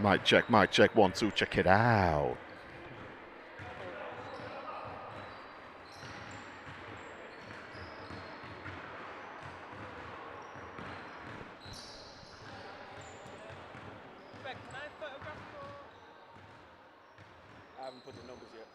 Mic check, 1, 2, check it out. I haven't put the numbers yet.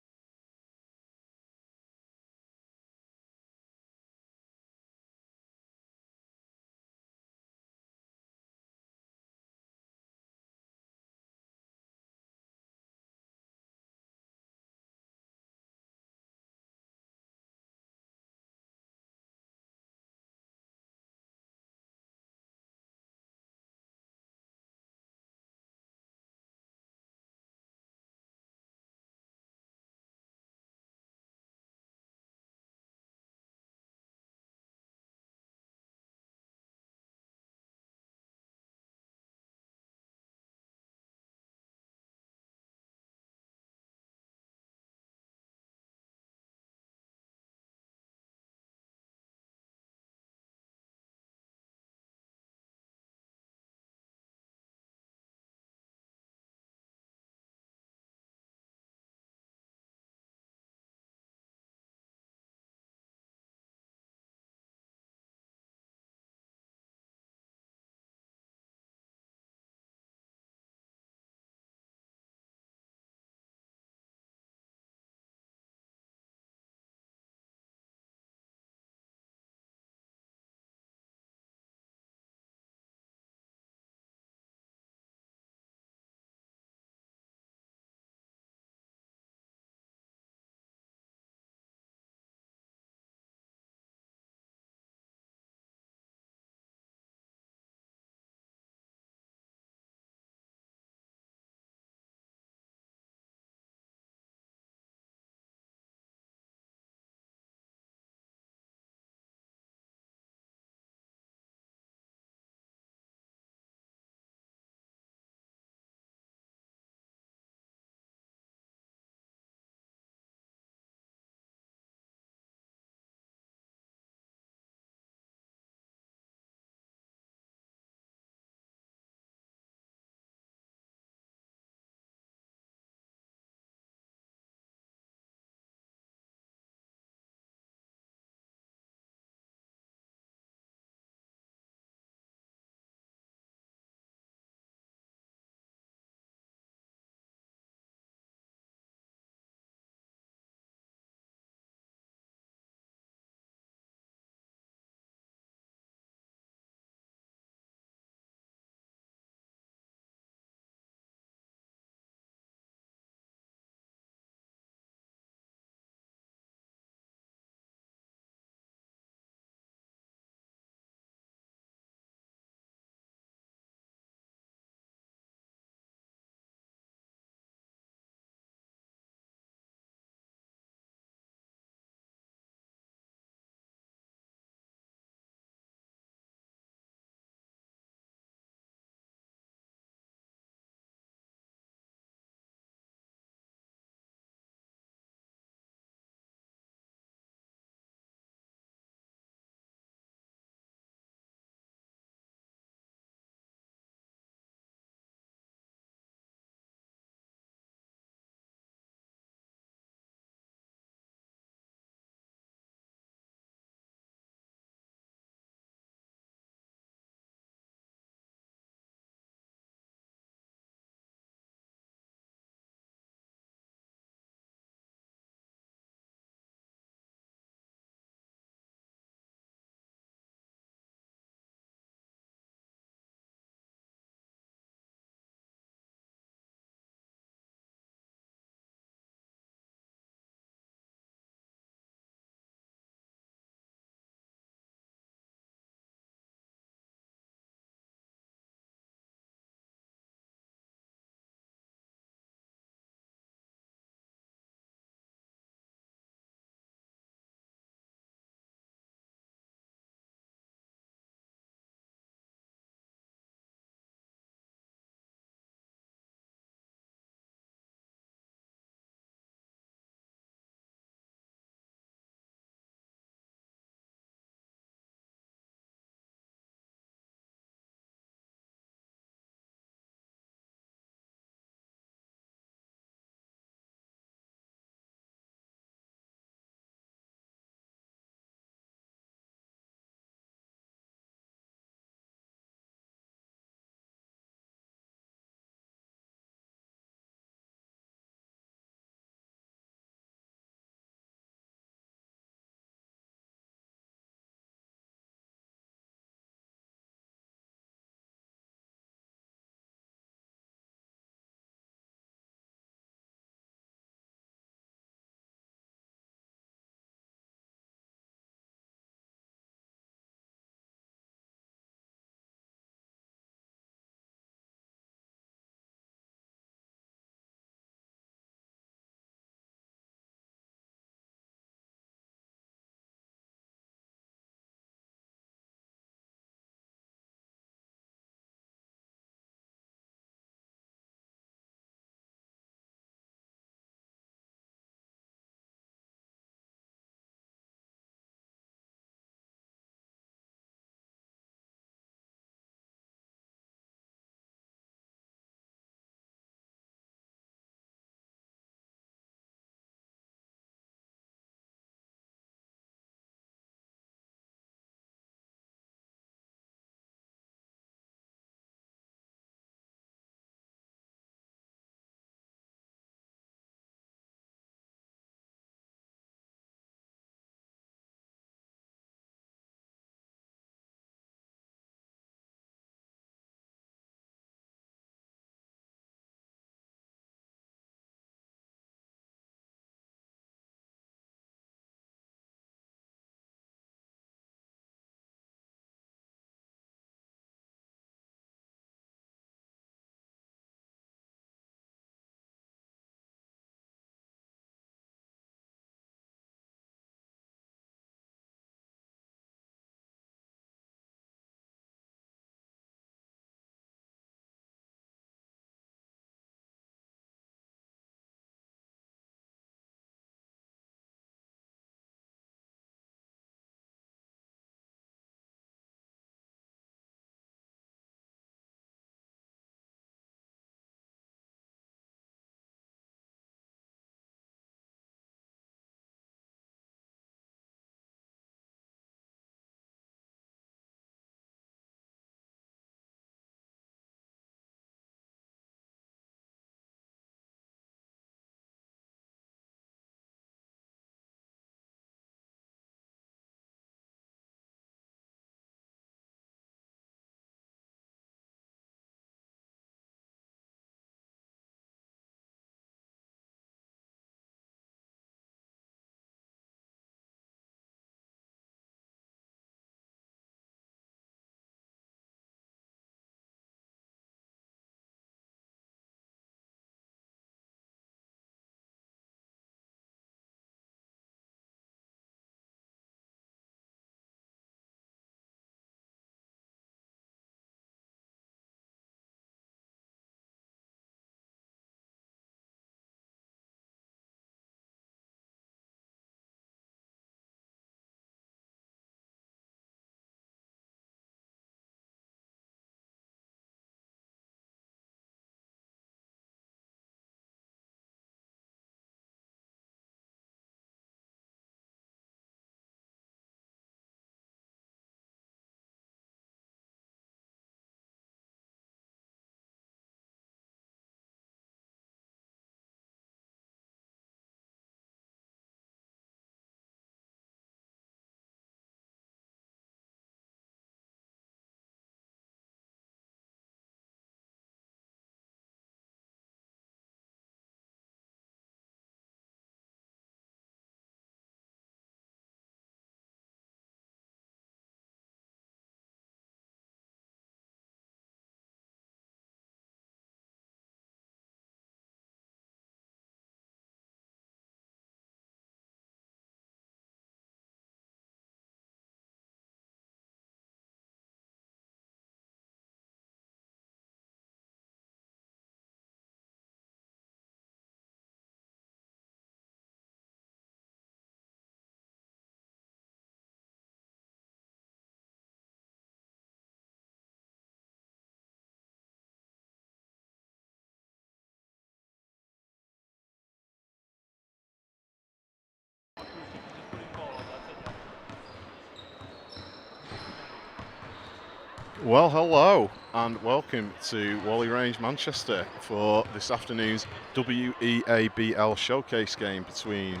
Well, hello and welcome to Wally Range, Manchester for this afternoon's WEABL showcase game between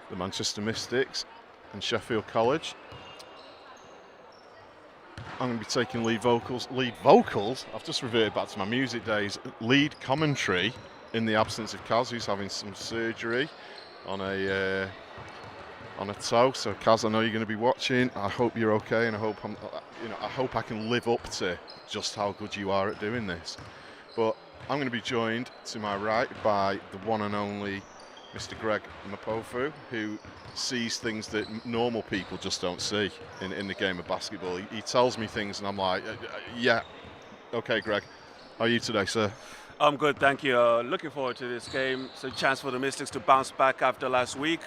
the Manchester Mystics and Sheffield College. I'm going to be taking lead vocals? I've just reverted back to my music days. Lead commentary in the absence of Kaz, who's having some surgery on a toe. So Kaz, I know you're going to be watching. I hope you're okay, and I hope I can live up to just how good you are at doing this. But I'm going to be joined to my right by the one and only Mr. Greg Mapofu, who sees things that normal people just don't see in the game of basketball. He tells me things and I'm like, yeah, okay, Greg. How are you today, sir? I'm good, thank you. Looking forward to this game. It's a chance for the Mystics to bounce back after last week.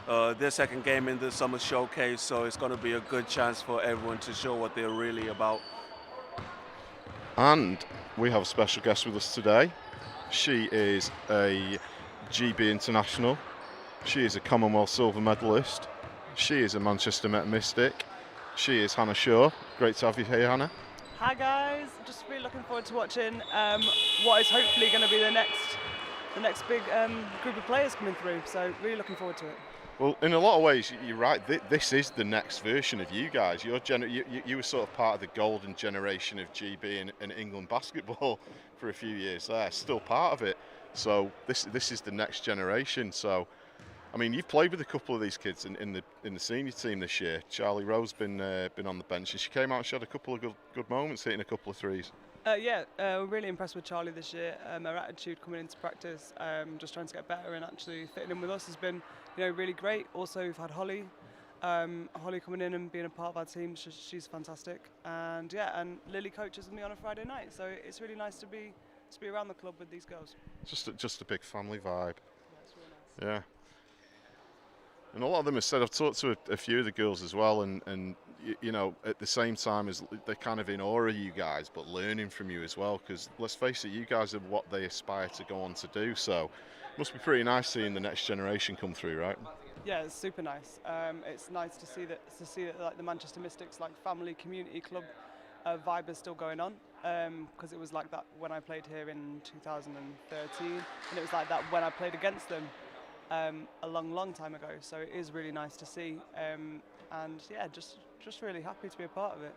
Their second game in the summer showcase, so it's going to be a good chance for everyone to show what they're really about. And we have a special guest with us today. She is a GB international. She is a Commonwealth silver medalist. She is a Manchester Met Mystic. She is Hannah Shaw. Great to have you here, Hannah. Hi guys, just really looking forward to watching what is hopefully going to be the next big group of players coming through. So really looking forward to it. Well, in a lot of ways, you're right. This is the next version of you guys. You were sort of part of the golden generation of GB and England basketball for a few years there. Still part of it. So this is the next generation. So, I mean, you've played with a couple of these kids in the senior team this year. Charlie Rowe's been on the bench, and she came out and she had a couple of good moments, hitting a couple of threes. We're really impressed with Charlie this year. Her attitude coming into practice, just trying to get better and actually fitting in with us has been, really great. Also, we've had Holly. Holly coming in and being a part of our team, she's fantastic. And Lily coaches me on a Friday night, so it's really nice to be around the club with these girls. Just a big family vibe. That's really nice. Yeah. And a lot of them have said, I've talked to a few of the girls as well, and at the same time as they're kind of in awe of you guys, but learning from you as well, because let's face it, you guys are what they aspire to go on to do, so it must be pretty nice seeing the next generation come through, right? Yeah, it's super nice. It's nice to see that like the Manchester Mystics, like family community club vibe is still going on, because it was like that when I played here in 2013, and it was like that when I played against them a long time ago. So it is really nice to see, and yeah, just really happy to be a part of it.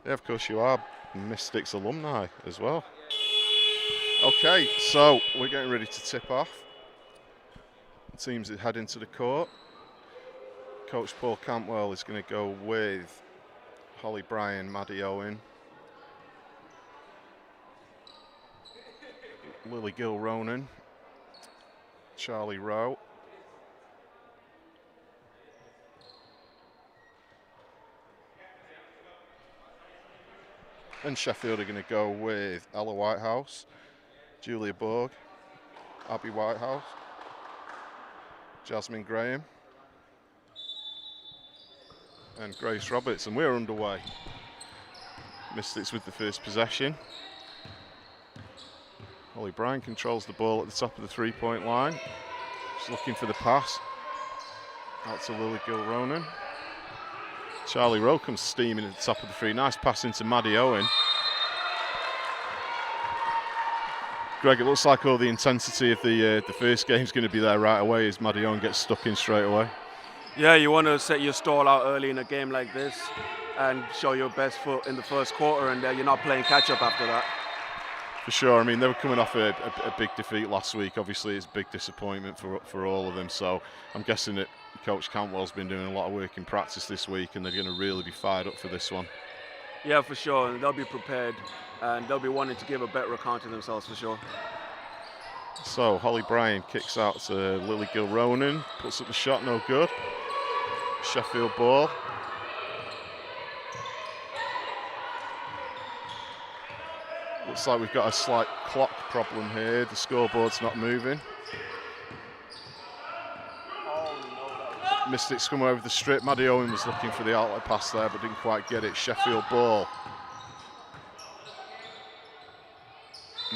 Yeah, of course you are. Mystics alumni as well. Okay, so we're getting ready to tip off. The teams that head into the court. Coach Paul Campwell is going to go with Holly Bryan, Maddie Owen, Lily Gill Ronan, Charlie Rowe, and Sheffield are going to go with Ella Whitehouse, Julia Borg, Abby Whitehouse, Jasmine Graham, and Grace Roberts, and we're underway. Mystics with the first possession. Holly Bryan controls the ball at the top of the three-point line. She's looking for the pass. Out to Lily Gill Ronan. Charlie Rowe comes steaming at the top of the three. Nice pass into Maddie Owen. Greg, it looks like all the intensity of the first game is going to be there right away as Maddie Owen gets stuck in straight away. Yeah, you want to set your stall out early in a game like this and show your best foot in the first quarter, and you're not playing catch-up after that. For sure. I mean, they were coming off a big defeat last week. Obviously, it's a big disappointment for all of them. So I'm guessing that Coach Cantwell's been doing a lot of work in practice this week, and they're going to really be fired up for this one. Yeah, for sure. And they'll be prepared, and they'll be wanting to give a better account of themselves for sure. So Holly Bryan kicks out to Lily Gill Ronan, puts up the shot, no good. Sheffield ball. Looks like we've got a slight clock problem here. The scoreboard's not moving. Mystics come over the strip. Maddie Owen was looking for the outlet pass there, but didn't quite get it. Sheffield ball.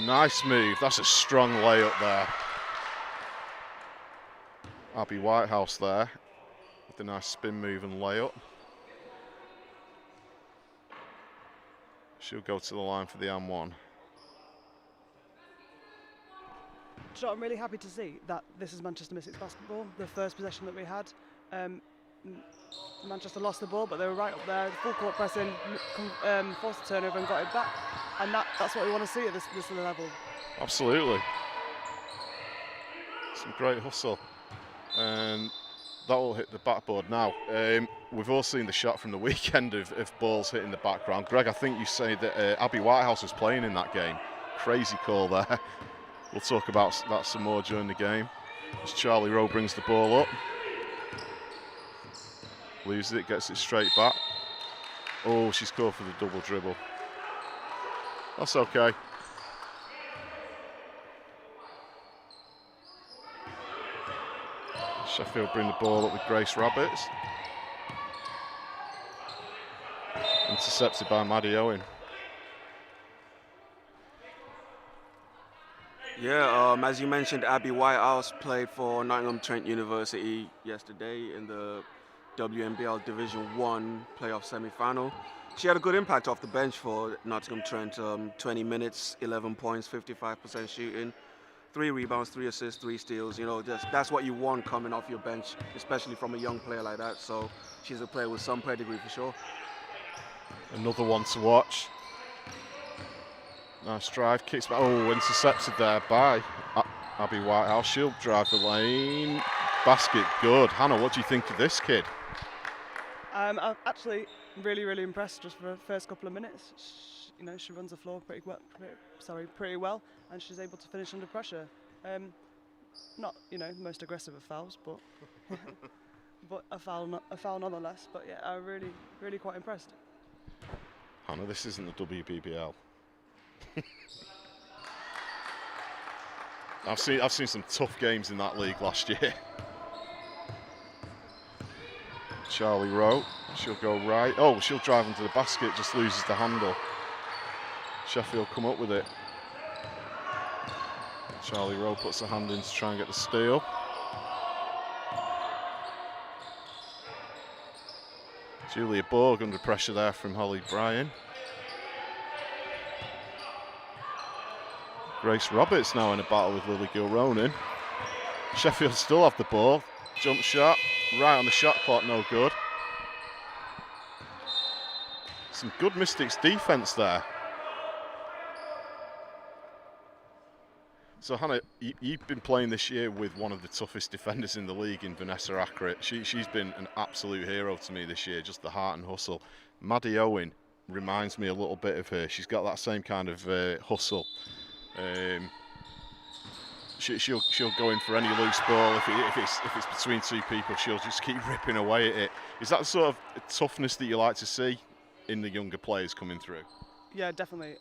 Nice move. That's a strong layup there. Abby Whitehouse there with a nice spin move and layup. She'll go to the line for the M1. So I'm really happy to see that this is Manchester Mystics basketball. The first possession that we had, Manchester lost the ball, but they were right up there, full court pressing, forced a turnover and got it back. And that's what we want to see at this level. Absolutely. Some great hustle. And that will hit the backboard now. We've all seen the shot from the weekend of balls hitting the background. Greg, I think you say that Abby Whitehouse was playing in that game. Crazy call there. We'll talk about that some more during the game. As Charlie Rowe brings the ball up. Loses it, gets it straight back. Oh, she's called for the double dribble. That's okay. Sheffield bring the ball up with Grace Rabbits. Intercepted by Maddie Owen. Yeah, as you mentioned, Abby Whitehouse played for Nottingham Trent University yesterday in the WNBL Division 1 playoff semi-final. She had a good impact off the bench for Nottingham Trent. 20 minutes, 11 points, 55% shooting, 3 rebounds, 3 assists, 3 steals. You know, that's what you want coming off your bench, especially from a young player like that. So she's a player with some pedigree for sure. Another one to watch. Nice drive, kicks back. Oh, intercepted there by Abby Whitehouse. She'll drive the lane. Basket, good. Hannah, what do you think of this kid? I'm actually really, really impressed just for the first couple of minutes. She runs the floor pretty well, and she's able to finish under pressure. Not, the most aggressive of fouls, but but a foul nonetheless. But yeah, I'm really, really quite impressed. Hannah, this isn't the WBBL. I've seen some tough games in that league last year. Charlie Rowe, she'll go right. Oh, she'll drive into the basket, just loses the handle. Sheffield come up with it. Charlie Rowe puts a hand in to try and get the steal. Julia Borg under pressure there from Holly Bryan. Grace Roberts now in a battle with Lily Gilronin. Sheffield still have the ball. Jump shot, right on the shot clock, no good. Some good Mystics defense there. So Hannah, you've been playing this year with one of the toughest defenders in the league in Vanessa Ackert. She's been an absolute hero to me this year, just the heart and hustle. Maddie Owen reminds me a little bit of her. She's got that same kind of hustle. She'll go in for any loose ball. If it's between two people, she'll just keep ripping away at it. Is that sort of toughness that you like to see in the younger players coming through? Yeah, definitely.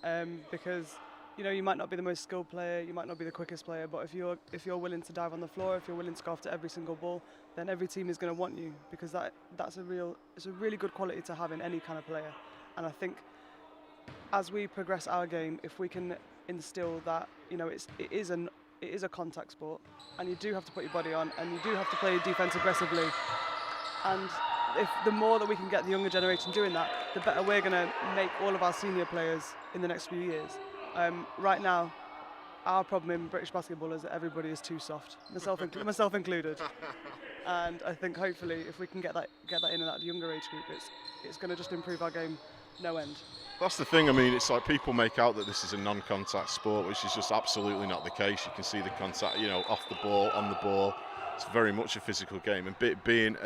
Because you might not be the most skilled player, you might not be the quickest player, but if you're willing to dive on the floor, if you're willing to go after every single ball, then every team is going to want you, because it's a really good quality to have in any kind of player. And I think as we progress our game, if we can instill that, it is a contact sport, and you do have to put your body on, and you do have to play defense aggressively. And if the more that we can get the younger generation doing that, the better we're going to make all of our senior players in the next few years. Right now, our problem in British basketball is that everybody is too soft, myself included. And I think hopefully, if we can get that in at that younger age group, it's going to just improve our game no end. That's the thing. I mean, it's like people make out that this is a non-contact sport, which is just absolutely not the case. You can see the contact, off the ball, on the ball. It's very much a physical game. And being,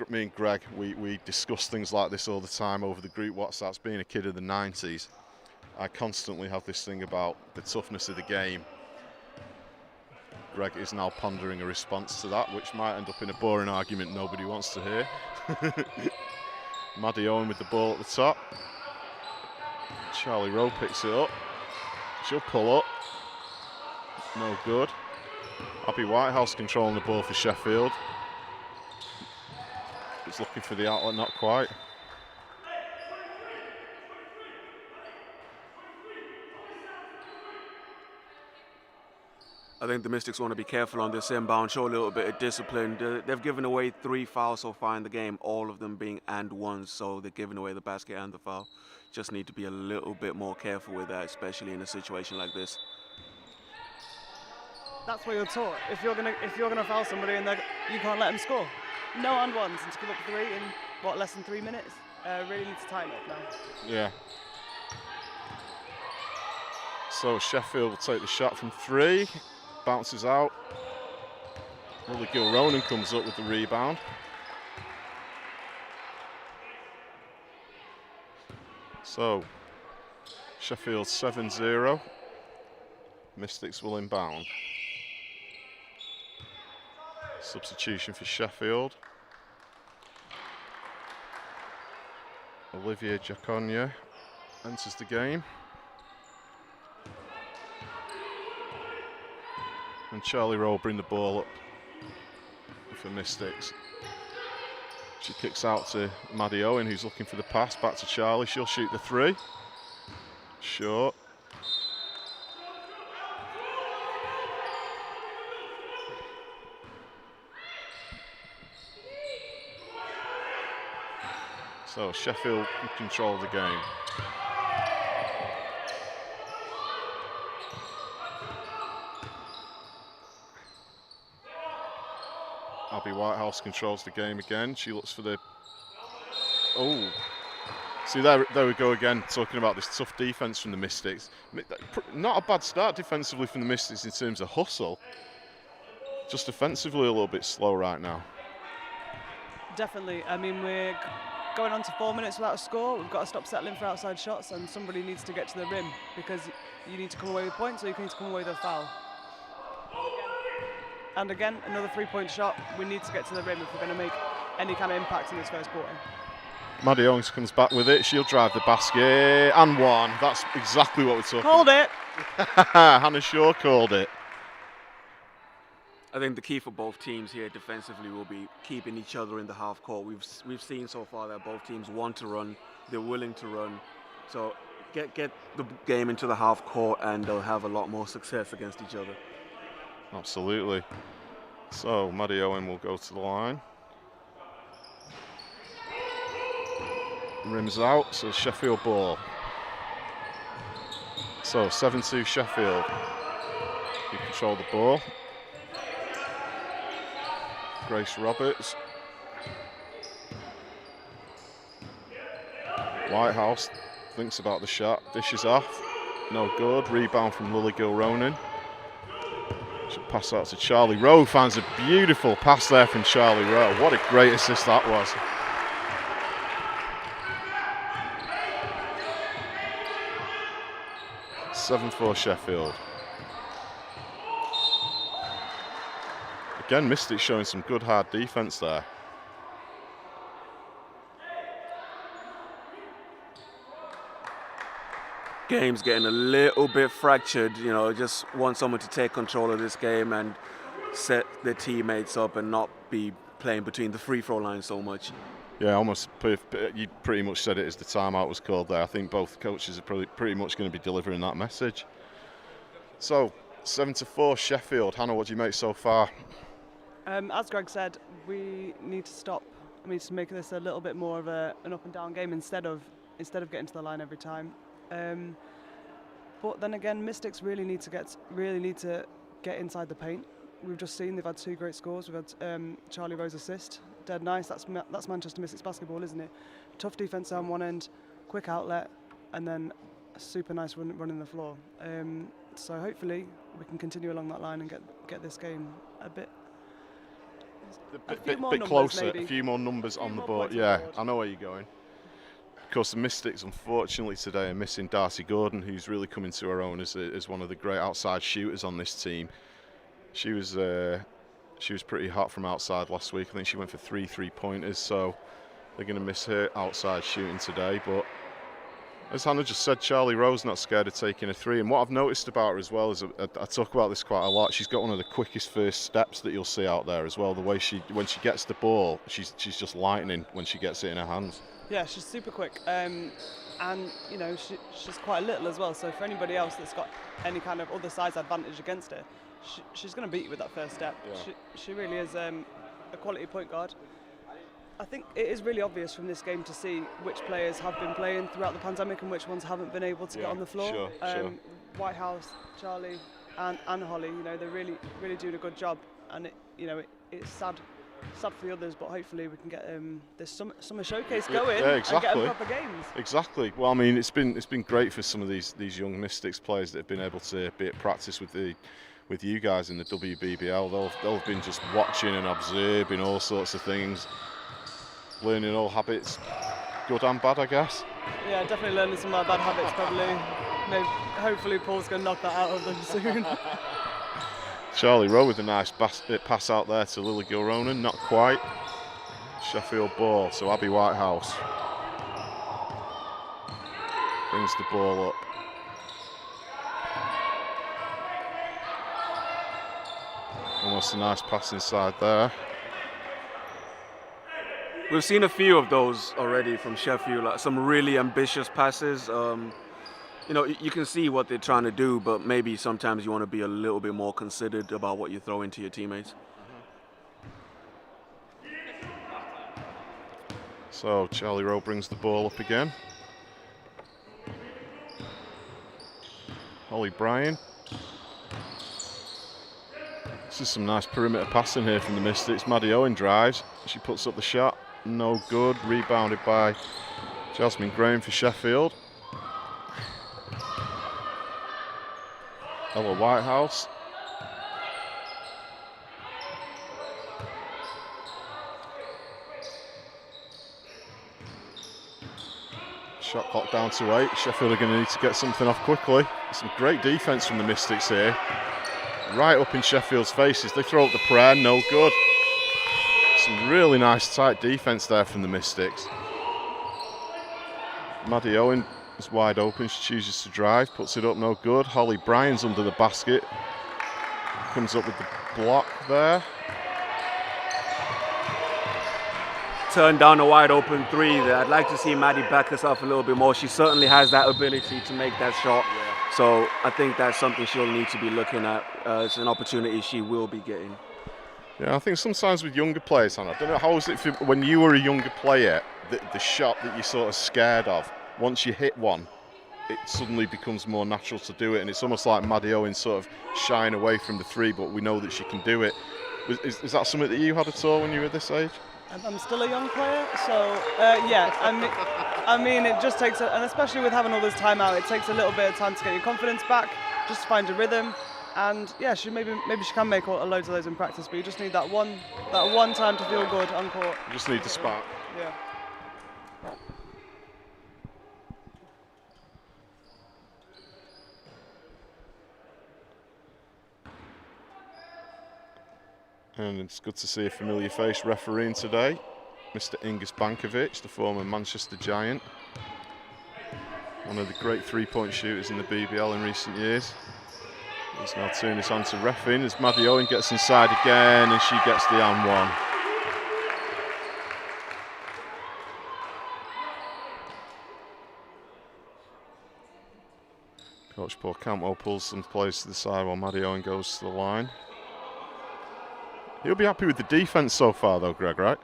me and Greg, we discuss things like this all the time over the group WhatsApps. Being a kid of the 90s, I constantly have this thing about the toughness of the game. Greg is now pondering a response to that, which might end up in a boring argument nobody wants to hear. Maddie Owen with the ball at the top. Charlie Rowe picks it up. She'll pull up. No good. Abby Whitehouse controlling the ball for Sheffield. It's looking for the outlet, not quite. I think the Mystics want to be careful on this inbound, show a little bit of discipline. They've given away 3 fouls so far in the game, all of them being and ones, so they're giving away the basket and the foul. Just need to be a little bit more careful with that, especially in a situation like this. That's what you're taught. If you're gonna foul somebody and you can't let them score. No and ones, and to give up 3 in what, less than 3 minutes. Really need to tighten up now. Yeah. So Sheffield will take the shot from 3, bounces out. Lily Gilronan comes up with the rebound. So Sheffield 7-0. Mystics will inbound. Substitution for Sheffield. Olivia Giaconia enters the game. And Charlie Rowe bring the ball up for Mystics. She kicks out to Maddie Owen, who's looking for the pass. Back to Charlie. She'll shoot the 3. Short. So Sheffield in control of the game. Abby Whitehouse controls the game again. She looks for the... Oh. See, there we go again, talking about this tough defence from the Mystics. Not a bad start defensively from the Mystics in terms of hustle. Just offensively a little bit slow right now. Definitely. I mean, we're going on to 4 minutes without a score. We've got to stop settling for outside shots, and somebody needs to get to the rim because you need to come away with points or you need to come away with a foul. And again, another 3-point shot. We need to get to the rim if we're going to make any kind of impact in this first quarter. Maddie Owens comes back with it. She'll drive the basket. And 1. That's exactly what we're talking Called about. it. Hannah Shaw called it. I think the key for both teams here defensively will be keeping each other in the half court. We've seen so far that both teams want to run, they're willing to run. So get the game into the half court and they'll have a lot more success against each other. Absolutely. So Maddie Owen will go to the line. Rims out, so Sheffield ball. So 7-2 Sheffield. You control the ball. Grace Roberts. Whitehouse thinks about the shot, dishes off. No good. Rebound from Lily Gilronan. Should pass out to Charlie Rowe. Finds a beautiful pass there from Charlie Rowe. What a great assist that was. Seven 4 Sheffield. Again, Mystics showing some good hard defense there. Game's getting a little bit fractured, you know, just want someone to take control of this game and set their teammates up and not be playing between the free throw line so much. Yeah, almost. You pretty much said it as the timeout was called there. I think both coaches are pretty much going to be delivering that message. So 7-4 Sheffield. Hannah, what do you make so far? As Greg said, we need to stop. We need to make this a little bit more of an up and down game instead of getting to the line every time. But then again, Mystics really need to get inside the paint. We've just seen they've had 2 great scores. We've had Charlie Rowe's assist, dead nice. That's Manchester Mystics basketball, isn't it? Tough defense on one end, quick outlet, and then a super nice running the floor. So hopefully we can continue along that line and get this game a bit closer, maybe. a few more numbers on the more board. points on Yeah, the board. I know where you're going. Of course, the Mystics, unfortunately, today are missing Darcy Gordon, who's really coming to her own as one of the great outside shooters on this team. She was pretty hot from outside last week. I think she went for 3 3-pointers, so they're going to miss her outside shooting today. But as Hannah just said, Charlie Rowe's not scared of taking a 3. And what I've noticed about her as well is, I talk about this quite a lot, she's got one of the quickest first steps that you'll see out there as well. The way when she gets the ball, she's just lightning when she gets it in her hands. Yeah, she's super quick, and you know she's quite little as well. So for anybody else that's got any kind of other size advantage against her, she's going to beat you with that first step. Yeah. She really is a quality point guard. I think it is really obvious from this game to see which players have been playing throughout the pandemic and which ones haven't been able to get on the floor. Sure. Whitehouse, Charlie, and Holly, they're really doing a good job, and it's sad for the others, but hopefully we can get this summer showcase going and get them proper games. Exactly. Well, I mean, it's been great for some of these young Mystics players that have been able to be at practice with you guys in the WBBL. They'll have been just watching and observing all sorts of things, learning all habits, good and bad, I guess. Yeah, definitely learning some of my bad habits probably. Maybe, hopefully Paul's going to knock that out of them soon. Charlie Rowe with a nice pass out there to Lily Gilronan, not quite. Sheffield ball, so Abby Whitehouse brings the ball up. Almost a nice pass inside there. We've seen a few of those already from Sheffield, like some really ambitious passes. You can see what they're trying to do, but maybe sometimes you want to be a little bit more considered about what you throw into your teammates. So Charlie Rowe brings the ball up again. Holly Bryan. This is some nice perimeter passing here from the Mystics. Maddie Owen drives. She puts up the shot. No good. Rebounded by Jasmine Graham for Sheffield. Ella Whitehouse. Shot clock down to 8. Sheffield are going to need to get something off quickly. Some great defence from the Mystics here. Right up in Sheffield's faces. They throw up the prayer, no good. Some really nice tight defence there from the Mystics. Maddie Owen is wide open. She chooses to drive, puts it up, no good. Holly Bryan's under the basket. Comes up with the block there. Turned down a wide open three there. I'd like to see Maddie back herself a little bit more. She certainly has that ability to make that shot. Yeah. So I think that's something she'll need to be looking at. It's an opportunity she will be getting. Yeah, I think sometimes with younger players, Hannah, I don't know, how was it when you were a younger player, the shot that you're sort of scared of, once you hit one, it suddenly becomes more natural to do it, and it's almost like Maddie Owen sort of shying away from the three, but we know that she can do it. Is that something that you had at all when you were this age? I'm still a young player, so yeah. I mean, it just takes, and especially with having all this time out, it takes a little bit of time to get your confidence back, just to find a rhythm. And yeah, maybe she can make loads of those in practice, but you just need that one time to feel good on court. You just need the spark. Yeah. And it's good to see a familiar face refereeing today, Mr. Ingus Bankovic, the former Manchester Giant. One of the great three-point shooters in the BBL in recent years. He's now turning this on to reffing as Maddie Owen gets inside again and she gets the and one. Coach Paul Cantwell pulls some players to the side while Maddie Owen goes to the line. He'll be happy with the defence so far though, Greg, right?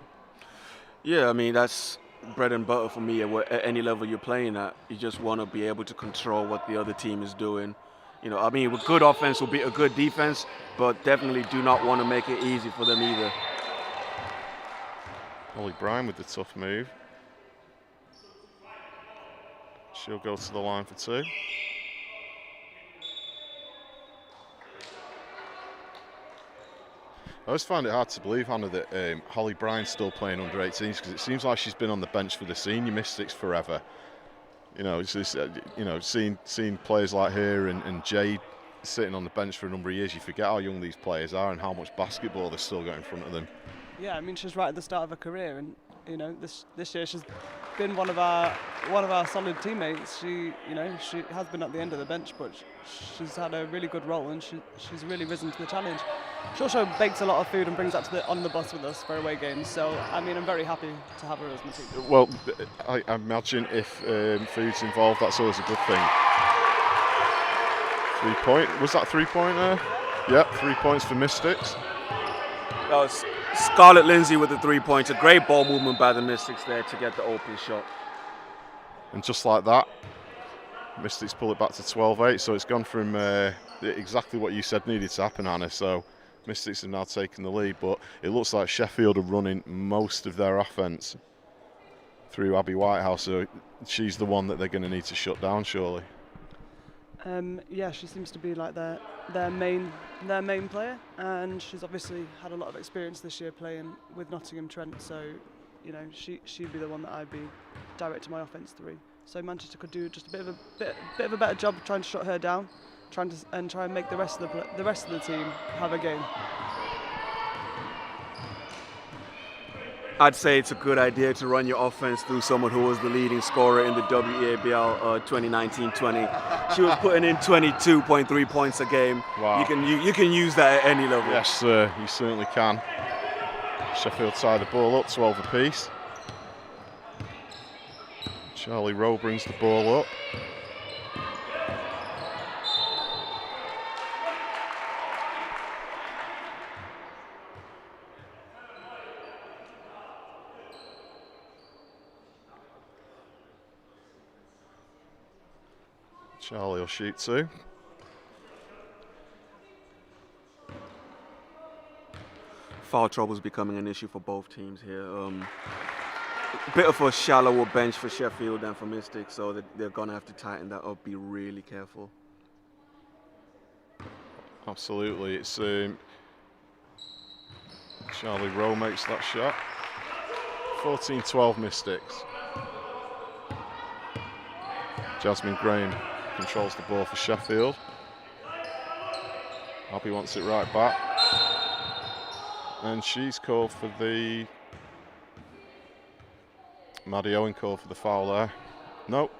Yeah, I mean, that's bread and butter for me at any level you're playing at. You just want to be able to control what the other team is doing. I mean, with good offense will be a good defense, but definitely do not want to make it easy for them either. Holly Bryan with the tough move. She'll go to the line for two. I always find it hard to believe, Hannah, that Holly Bryan's still playing under 18s because it seems like she's been on the bench for the senior Mystics forever. It's just, seeing players like her and Jade sitting on the bench for a number of years, you forget how young these players are and how much basketball they've still got in front of them. Yeah, I mean, she's right at the start of her career, and this year she's been one of our solid teammates. She has been at the end of the bench, but she's had a really good role, and she's really risen to the challenge. She also bakes a lot of food and brings that on the bus with us for away games. So, I mean, I'm very happy to have her as my team. Well, I imagine if food's involved, that's always a good thing. 3-point, was that 3-pointer? Yep, 3 points for Mystics. That was Scarlett Lindsay with the 3-pointer. Great ball movement by the Mystics there to get the open shot. And just like that, Mystics pull it back to 12-8. So it's gone from exactly what you said needed to happen, Hannah. So Mystics have now taken the lead, but it looks like Sheffield are running most of their offense through Abby Whitehouse. So she's the one that they're going to need to shut down, surely. Yeah, she seems to be like their main player, and she's obviously had a lot of experience this year playing with Nottingham Trent. So, you know, she'd be the one that I'd be directing my offence through. So Manchester could do just a bit of a better job trying to shut her down, try and make the rest of the team have a game. I'd say it's a good idea to run your offense through someone who was the leading scorer in the WEABL 2019-20. She was putting in 22.3 points a game. Wow. You can use that at any level. Yes, sir, you certainly can. Sheffield tie the ball up, 12 apiece. Charlie Rowe brings the ball up. Charlie will shoot too. Foul trouble is becoming an issue for both teams here. A bit of a shallower bench for Sheffield than for Mystics, so they're going to have to tighten that up, be really careful. Absolutely, it's Charlie Rowe makes that shot. 14-12 Mystics. Jasmine Graham controls the ball for Sheffield. Abby wants it right back. And she's called for the... Maddie Owen called for the foul there. Nope.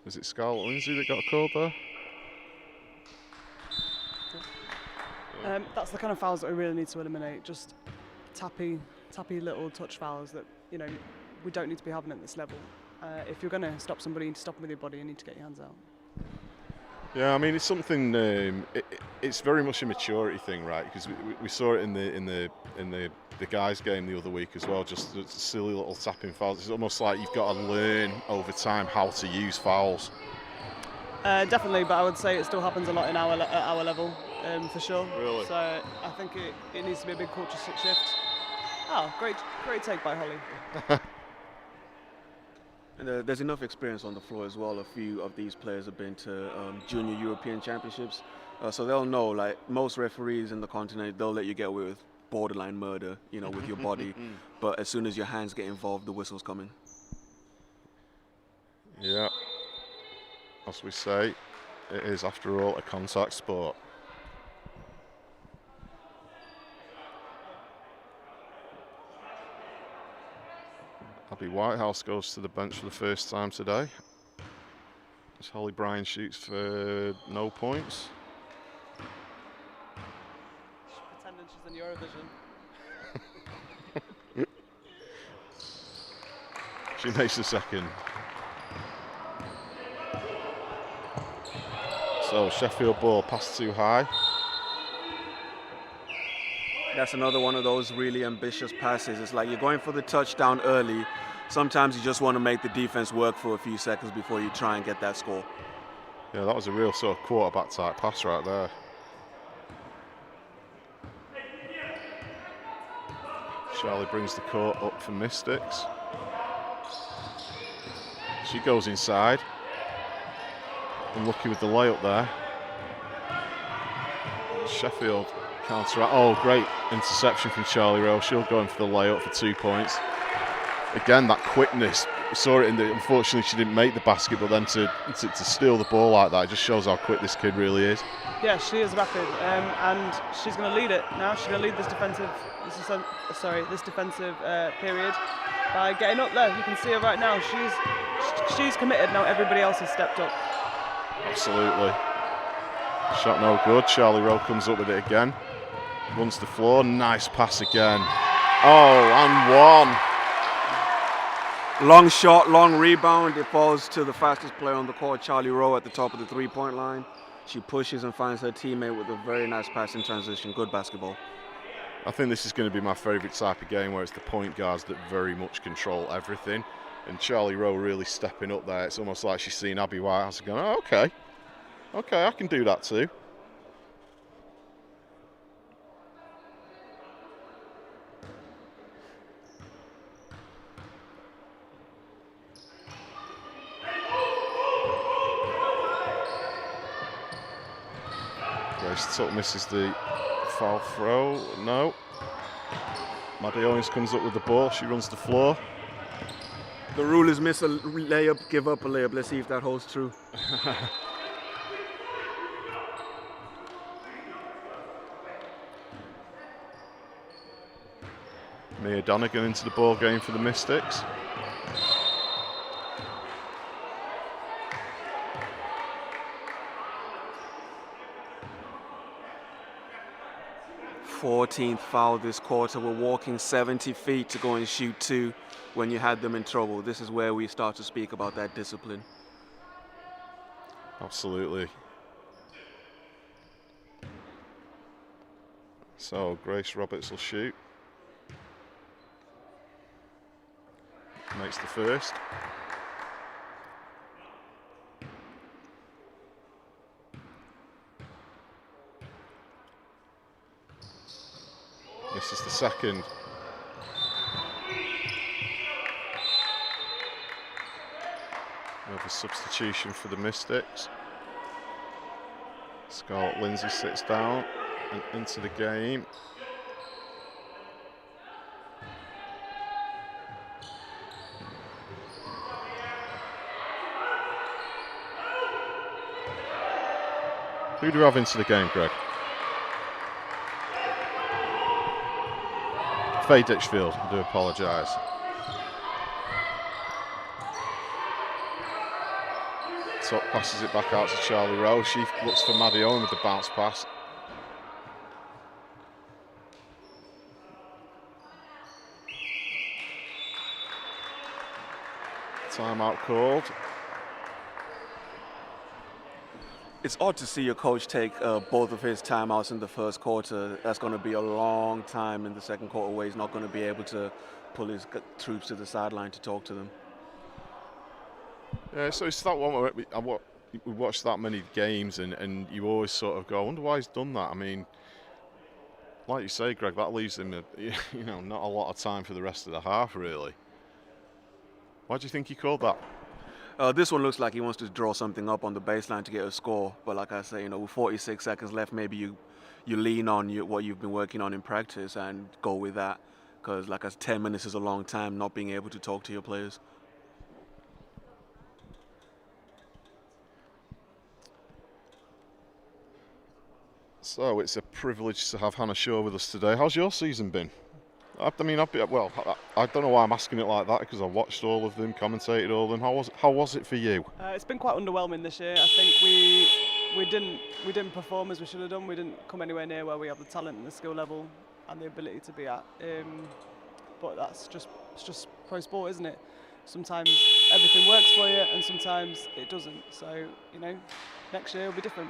Is it Scarlett Lindsay that got called there? That's the kind of fouls that we really need to eliminate. Just tappy little touch fouls that, you know, we don't need to be having at this level. If you're going to stop somebody, you need to stop them with your body. You need to get your hands out. Yeah, I mean, it's something. It's very much a maturity thing, right? Because we saw it in the guys' game the other week as well. Just silly little tapping fouls. It's almost like you've got to learn over time how to use fouls. Definitely, but I would say it still happens a lot at our level, for sure. Really? So I think it needs to be a big culture shift. Oh, great take by Holly. And there's enough experience on the floor as well. A few of these players have been to junior European championships, so they'll know. Like most referees in the continent, they'll let you get away with borderline murder, you know, with your body. But as soon as your hands get involved, the whistle's coming. Yeah, as we say, it is after all a contact sport. Abby Whitehouse goes to the bench for the first time today. As Holly Bryan shoots for no points. She's pretending she's in Eurovision. She makes the second. So Sheffield ball passed too high. That's another one of those really ambitious passes. It's like you're going for the touchdown early. Sometimes you just want to make the defense work for a few seconds before you try and get that score. Yeah, that was a real sort of quarterback type pass right there. Charlie brings the court up for Mystics. She goes inside. Unlucky with the layup there. Sheffield counter. Oh, great interception from Charlie Rowe. She'll go in for the layup for 2 points. Again, that quickness. We saw it in the. Unfortunately, she didn't make the basket, but then to steal the ball like that, it just shows how quick this kid really is. Yeah, she is rapid, and she's going to lead it now. She's going to lead this defensive period by getting up there. You can see her right now. She's committed now. Everybody else has stepped up. Absolutely. Shot no good. Charlie Rowe comes up with it again. Runs the floor. Nice pass again. Oh, and one. Long shot, long rebound. It falls to the fastest player on the court, Charlie Rowe, at the top of the three-point line. She pushes and finds her teammate with a very nice pass in transition. Good basketball. I think this is going to be my favourite type of game where it's the point guards that very much control everything. And Charlie Rowe really stepping up there. It's almost like she's seen Abby Whitehouse and going, oh, okay, I can do that too. Grace Tuck misses the foul throw. No. Maddie Owens comes up with the ball. She runs the floor. The rule is miss a layup, give up a layup. Let's see if that holds true. Mia Donegan into the ball game for the Mystics. Fourteenth foul this quarter. We're walking 70 feet to go and shoot 2 when you had them in trouble. This is where we start to speak about that discipline. Absolutely. So Grace Roberts will shoot. Makes the first. Misses the second. We have a substitution for the Mystics. Scarlett Lindsay sits down and into the game. Who do we have into the game, Greg? Faye Ditchfield, I do apologise. Tuck passes it back out to Charlie Rowe. She looks for Maddie Owen with the bounce pass. Timeout called. It's odd to see your coach take both of his timeouts in the first quarter. That's going to be a long time in the second quarter where he's not going to be able to pull his troops to the sideline to talk to them. Yeah, so it's that one where we watch that many games and you always sort of go, I wonder why he's done that. I mean, like you say, Greg, that leaves him, not a lot of time for the rest of the half, really. Why do you think he called that? This one looks like he wants to draw something up on the baseline to get a score. But like I say, with 46 seconds left, maybe you lean on what you've been working on in practice and go with that. Because like I said, 10 minutes is a long time not being able to talk to your players. So it's a privilege to have Hannah Shaw with us today. How's your season been? I don't know why I'm asking it like that, because I watched all of them, commentated all of them. How was it for you? It's been quite underwhelming this year. I think we didn't perform as we should have done. We didn't come anywhere near where we have the talent and the skill level and the ability to be at. But it's just pro sport, isn't it? Sometimes everything works for you, and sometimes it doesn't. So next year will be different.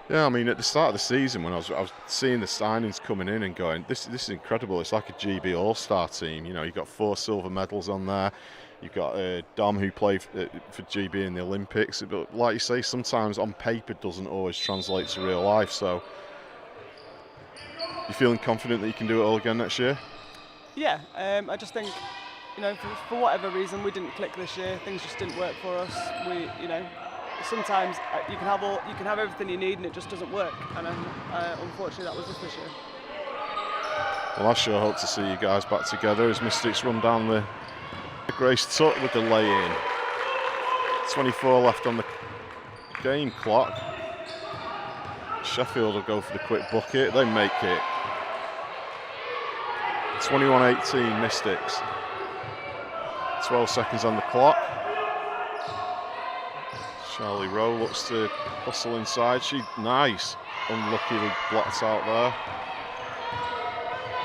Yeah, I mean, at the start of the season, when I was seeing the signings coming in and going, this is incredible. It's like a GB All-Star team. You've got 4 silver medals on there. You've got Dom, who played for GB in the Olympics. But like you say, sometimes on paper doesn't always translate to real life. So, you feeling confident that you can do it all again next year? Yeah, I just think, for whatever reason, we didn't click this year. Things just didn't work for us. Sometimes you can have everything you need and it just doesn't work, and unfortunately that was this year. Well, I sure hope to see you guys back together as Mystics run down the Grace Tuck with the lay-in. 24 left on the game clock. Sheffield will go for the quick bucket. They make it. 21-18 Mystics. 12 seconds on the clock. Charlie Rowe looks to hustle inside. Nice. Unluckily blocked out there.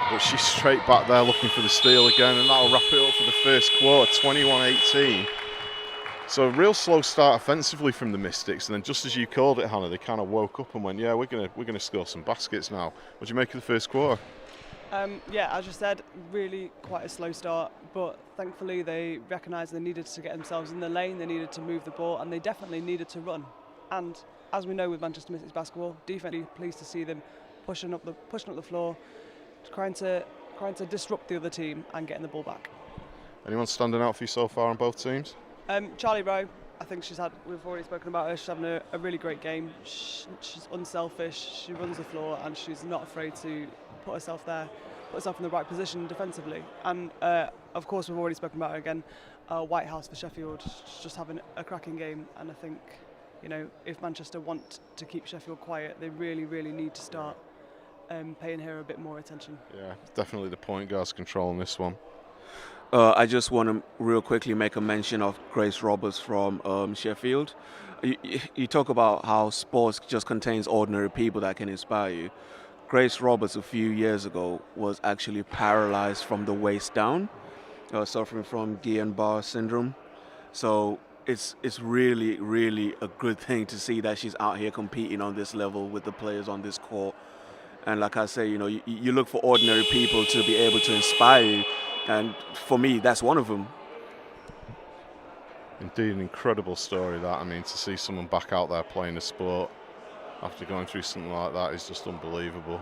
But she's straight back there looking for the steal again, and that'll wrap it up for the first quarter, 21-18. So a real slow start offensively from the Mystics, and then just as you called it, Hannah, they kind of woke up and went, yeah, we're gonna score some baskets now. What do you make of the first quarter? Yeah, as you said, really quite a slow start, but thankfully they recognised they needed to get themselves in the lane, they needed to move the ball, and they definitely needed to run. And as we know with Manchester Mystics basketball, defensively pleased to see them pushing up the floor, trying to disrupt the other team and getting the ball back. Anyone standing out for you so far on both teams? Charlie Rowe, I think we've already spoken about her, she's having a really great game. She's unselfish, she runs the floor, and she's not afraid to put herself in the right position defensively. And of course, we've already spoken about her again. Whitehouse for Sheffield, she's just having a cracking game, and I think, you know, if Manchester want to keep Sheffield quiet, they really, really need to start paying her a bit more attention. Yeah, definitely the point guards controlling this one. I just want to real quickly make a mention of Grace Roberts from Sheffield. You talk about how sports just contains ordinary people that can inspire you. Grace Roberts a few years ago was actually paralyzed from the waist down, suffering from Guillain-Barré syndrome. So it's really, really a good thing to see that she's out here competing on this level with the players on this court. And like I say, you know, you look for ordinary people to be able to inspire you. And for me, that's one of them. Indeed, an incredible story that. I mean, to see someone back out there playing a sport after going through something like that is just unbelievable.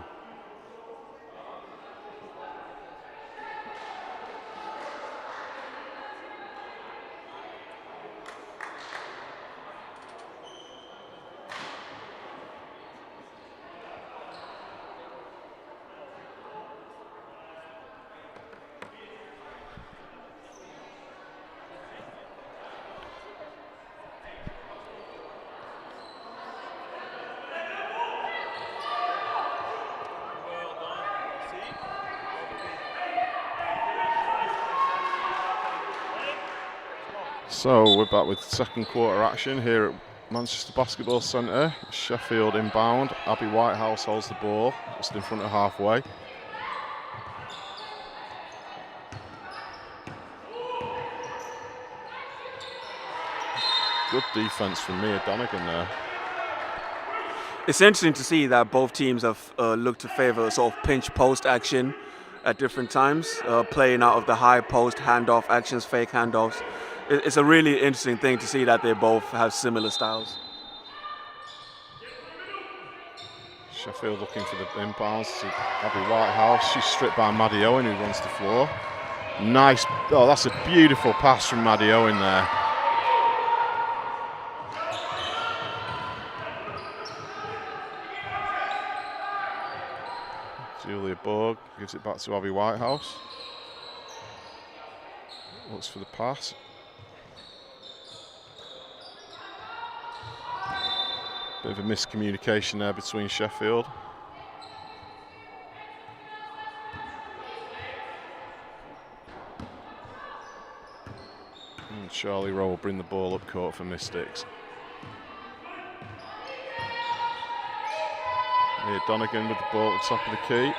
So we're back with second quarter action here at Manchester Basketball Centre. Sheffield inbound. Abby Whitehouse holds the ball just in front of halfway. Good defence from Mia Donegan there. It's interesting to see that both teams have looked to favour sort of pinch post action at different times, playing out of the high post handoff actions, fake handoffs. It's a really interesting thing to see that they both have similar styles. Sheffield looking for the inbounds to Abby Whitehouse. She's stripped by Maddie Owen, who runs the floor. Nice. Oh, that's a beautiful pass from Maddie Owen there. Julia Borg gives it back to Abby Whitehouse. Looks for the pass. Bit of a miscommunication there between Sheffield. And Charlie Rowe will bring the ball up court for Mystics. Here Donegan with the ball at the top of the key.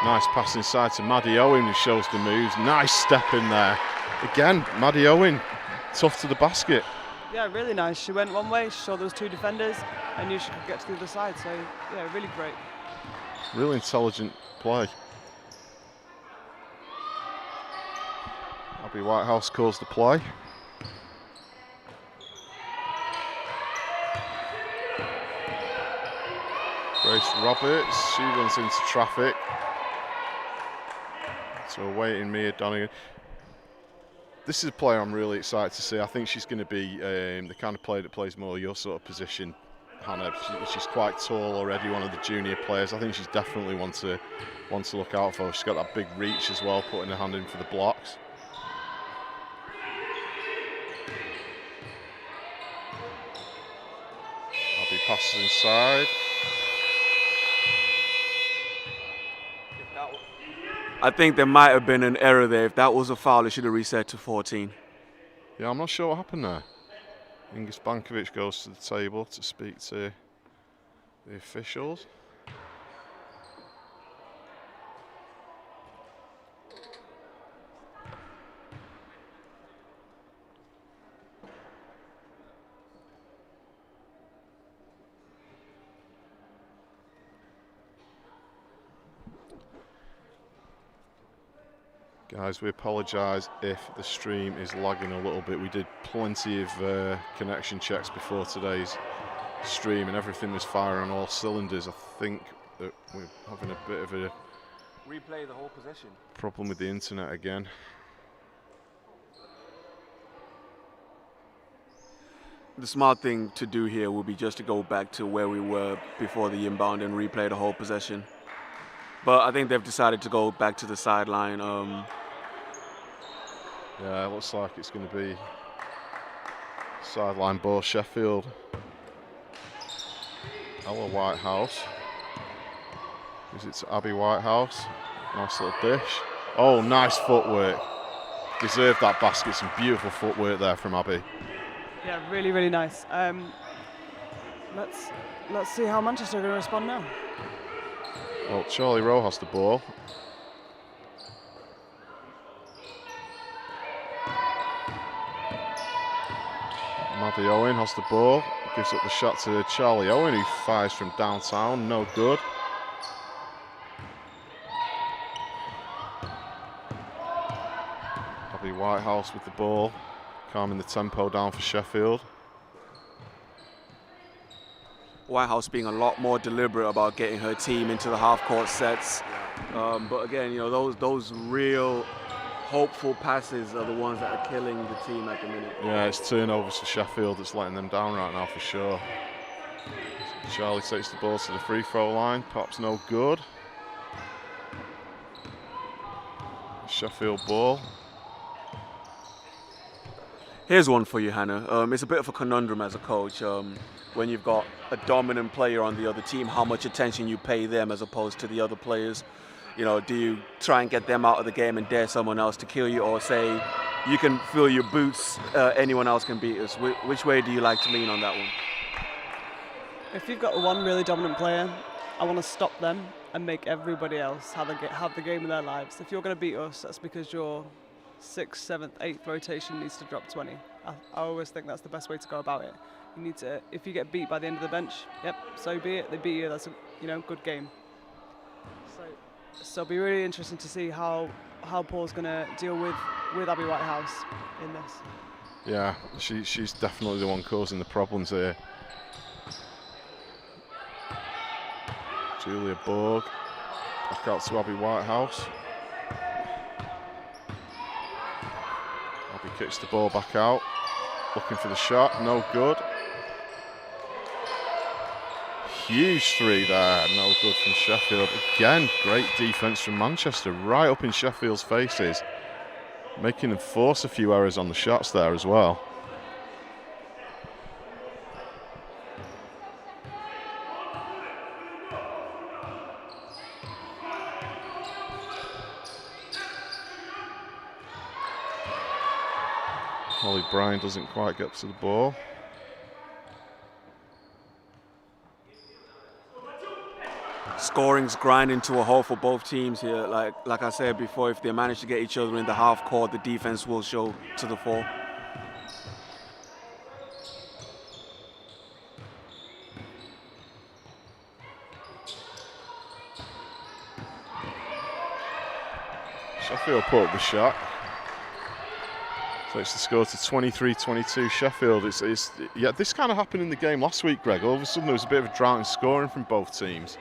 Nice pass inside to Maddie Owen, who shows the moves. Nice step in there. Again, Maddie Owen, tough to the basket. Yeah, really nice. She went one way, she saw there was two defenders, and knew she could get to the other side. So, yeah, really great. Really intelligent play. Abby Whitehouse calls the play. Grace Roberts, she runs into traffic. So awaiting Mia Donegan. This is a player I'm really excited to see. I think she's going to be the kind of player that plays more your sort of position, Hannah. She's quite tall already, one of the junior players. I think she's definitely one to look out for. She's got that big reach as well, putting her hand in for the blocks. Abby passes inside. I think there might have been an error there. If that was a foul, it should have reset to 14. Yeah, I'm not sure what happened there. Ingus Bankovic goes to the table to speak to the officials. Guys, we apologise if the stream is lagging a little bit. We did plenty of connection checks before today's stream and everything was firing on all cylinders. I think that we're having a bit of a Replay the whole possession. problem with the internet again. The smart thing to do here will be just to go back to where we were before the inbound and replay the whole possession. But I think they've decided to go back to the sideline. Yeah, it looks like it's going to be sideline ball, Sheffield. Ella Whitehouse. Is it to Abby Whitehouse? Nice little dish. Oh, nice footwork. Deserved that basket. Some beautiful footwork there from Abby. Yeah, really, really nice. Let's see how Manchester are going to respond now. Well, Charlie Rowe has the ball. Maddie Owen has the ball. Gives up the shot to Charlie Owen, who fires from downtown. No good. Abby Whitehouse with the ball, calming the tempo down for Sheffield. Whitehouse being a lot more deliberate about getting her team into the half-court sets. But again, you know, those real hopeful passes are the ones that are killing the team at the minute. Yeah, it's turnovers for Sheffield that's letting them down right now for sure. Charlie takes the ball to the free throw line. Pops no good. Sheffield ball. Here's one for you, Hannah. It's a bit of a conundrum as a coach. When you've got a dominant player on the other team, how much attention you pay them as opposed to the other players. You know, do you try and get them out of the game and dare someone else to kill you, or say you can fill your boots, anyone else can beat us? Which way do you like to lean on that one? If you've got one really dominant player, I want to stop them and make everybody else have the game of their lives. If you're going to beat us, that's because your 6th, 7th, 8th rotation needs to drop 20. I always think that's the best way to go about it. You need to, if you get beat by the end of the bench, yep, so be it. They beat you. That's a good game. So it'll be really interesting to see how Paul's going to deal with Abby Whitehouse in this. Yeah, she's definitely the one causing the problems here. Julia Borg, back out to Abby Whitehouse. Abby kicks the ball back out, looking for the shot, no good. Huge three there, no good from Sheffield. Again, great defence from Manchester, right up in Sheffield's faces, making them force a few errors on the shots there as well. Holly Bryan doesn't quite get to the ball. Scoring's grinding to a halt for both teams here. Like I said before, if they manage to get each other in the half court, the defense will show to the fore. Sheffield put up the shot. Takes the score to 23-22 Sheffield. Yeah, this kind of happened in the game last week, Greg. All of a sudden there was a bit of a drought in scoring from both teams.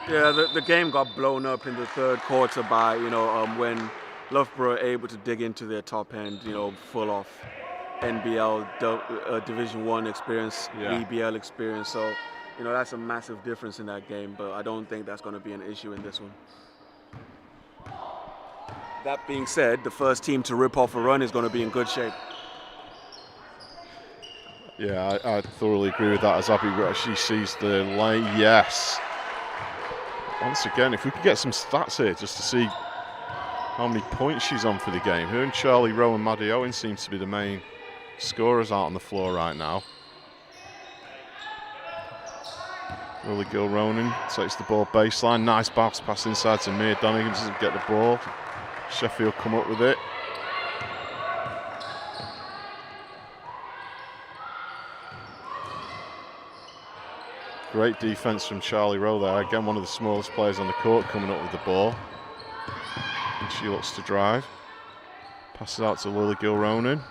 Yeah, the game got blown up in the third quarter by, when Loughborough able to dig into their top end, full of NBL, Division 1 experience, Yeah. WEABL experience. So, that's a massive difference in that game, but I don't think that's going to be an issue in this one. That being said, the first team to rip off a run is going to be in good shape. Yeah, I thoroughly agree with that as Abby actually sees the lane. Yes. Once again, if we could get some stats here just to see how many points she's on for the game. Her and Charlie Rowe and Maddie Owen seem to be the main scorers out on the floor right now. Willie Gilronan takes the ball baseline. Nice bounce pass inside to Mia Donegan. Doesn't get the ball. Sheffield come up with it. Great defense from Charlie Rowe there. Again, one of the smallest players on the court coming up with the ball. And she looks to drive. Passes out to Lily Gilronan.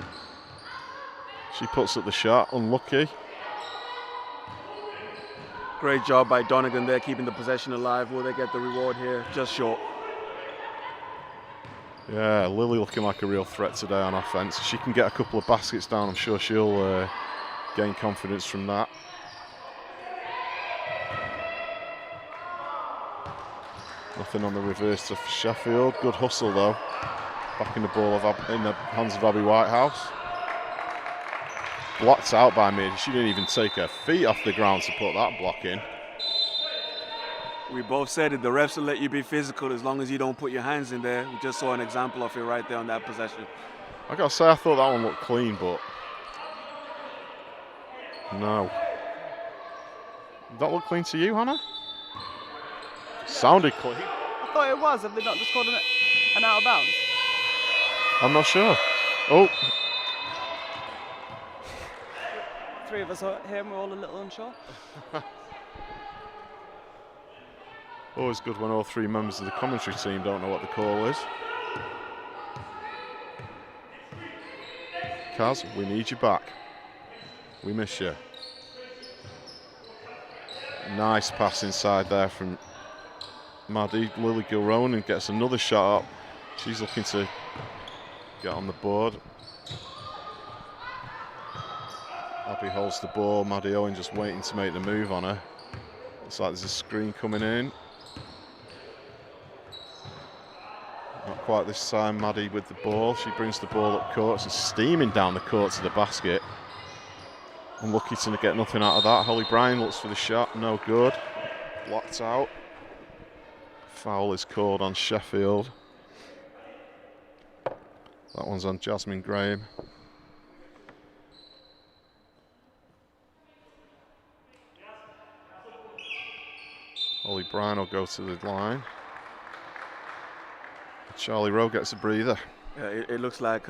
She puts up the shot, unlucky. Great job by Donegan there, keeping the possession alive. Will they get the reward here? Just short. Yeah, Lily looking like a real threat today on offence. If she can get a couple of baskets down, I'm sure she'll gain confidence from that. Nothing on the reverse to Sheffield. Good hustle though. Back in the ball in the hands of Abby Whitehouse. Blocked out by Mid. She didn't even take her feet off the ground to put that block in. We both said it, the refs will let you be physical as long as you don't put your hands in there. We just saw an example of it right there on that possession. I gotta say, I thought that one looked clean, but no. Did that look clean to you, Hannah? Sounded clean. I thought it was. Have they not just called an out of bounds? I'm not sure. Oh. Three of us are here and we're all a little unsure. Always good when all three members of the commentary team don't know what the call is. Kaz, we need you back. We miss you. Nice pass inside there from Maddie. Lily Gilronan gets another shot up. She's looking to get on the board. Abby holds the ball. Maddie Owen just waiting to make the move on her. Looks like there's a screen coming in. Not quite this time, Maddie with the ball. She brings the ball up court. It's steaming down the court to the basket. Unlucky to get nothing out of that. Holly Bryan looks for the shot. No good. Blocked out. Foul is called on Sheffield. That one's on Jasmine Graham. Holly Bryan will go to the line. Charlie Rowe gets a breather. Yeah, it looks like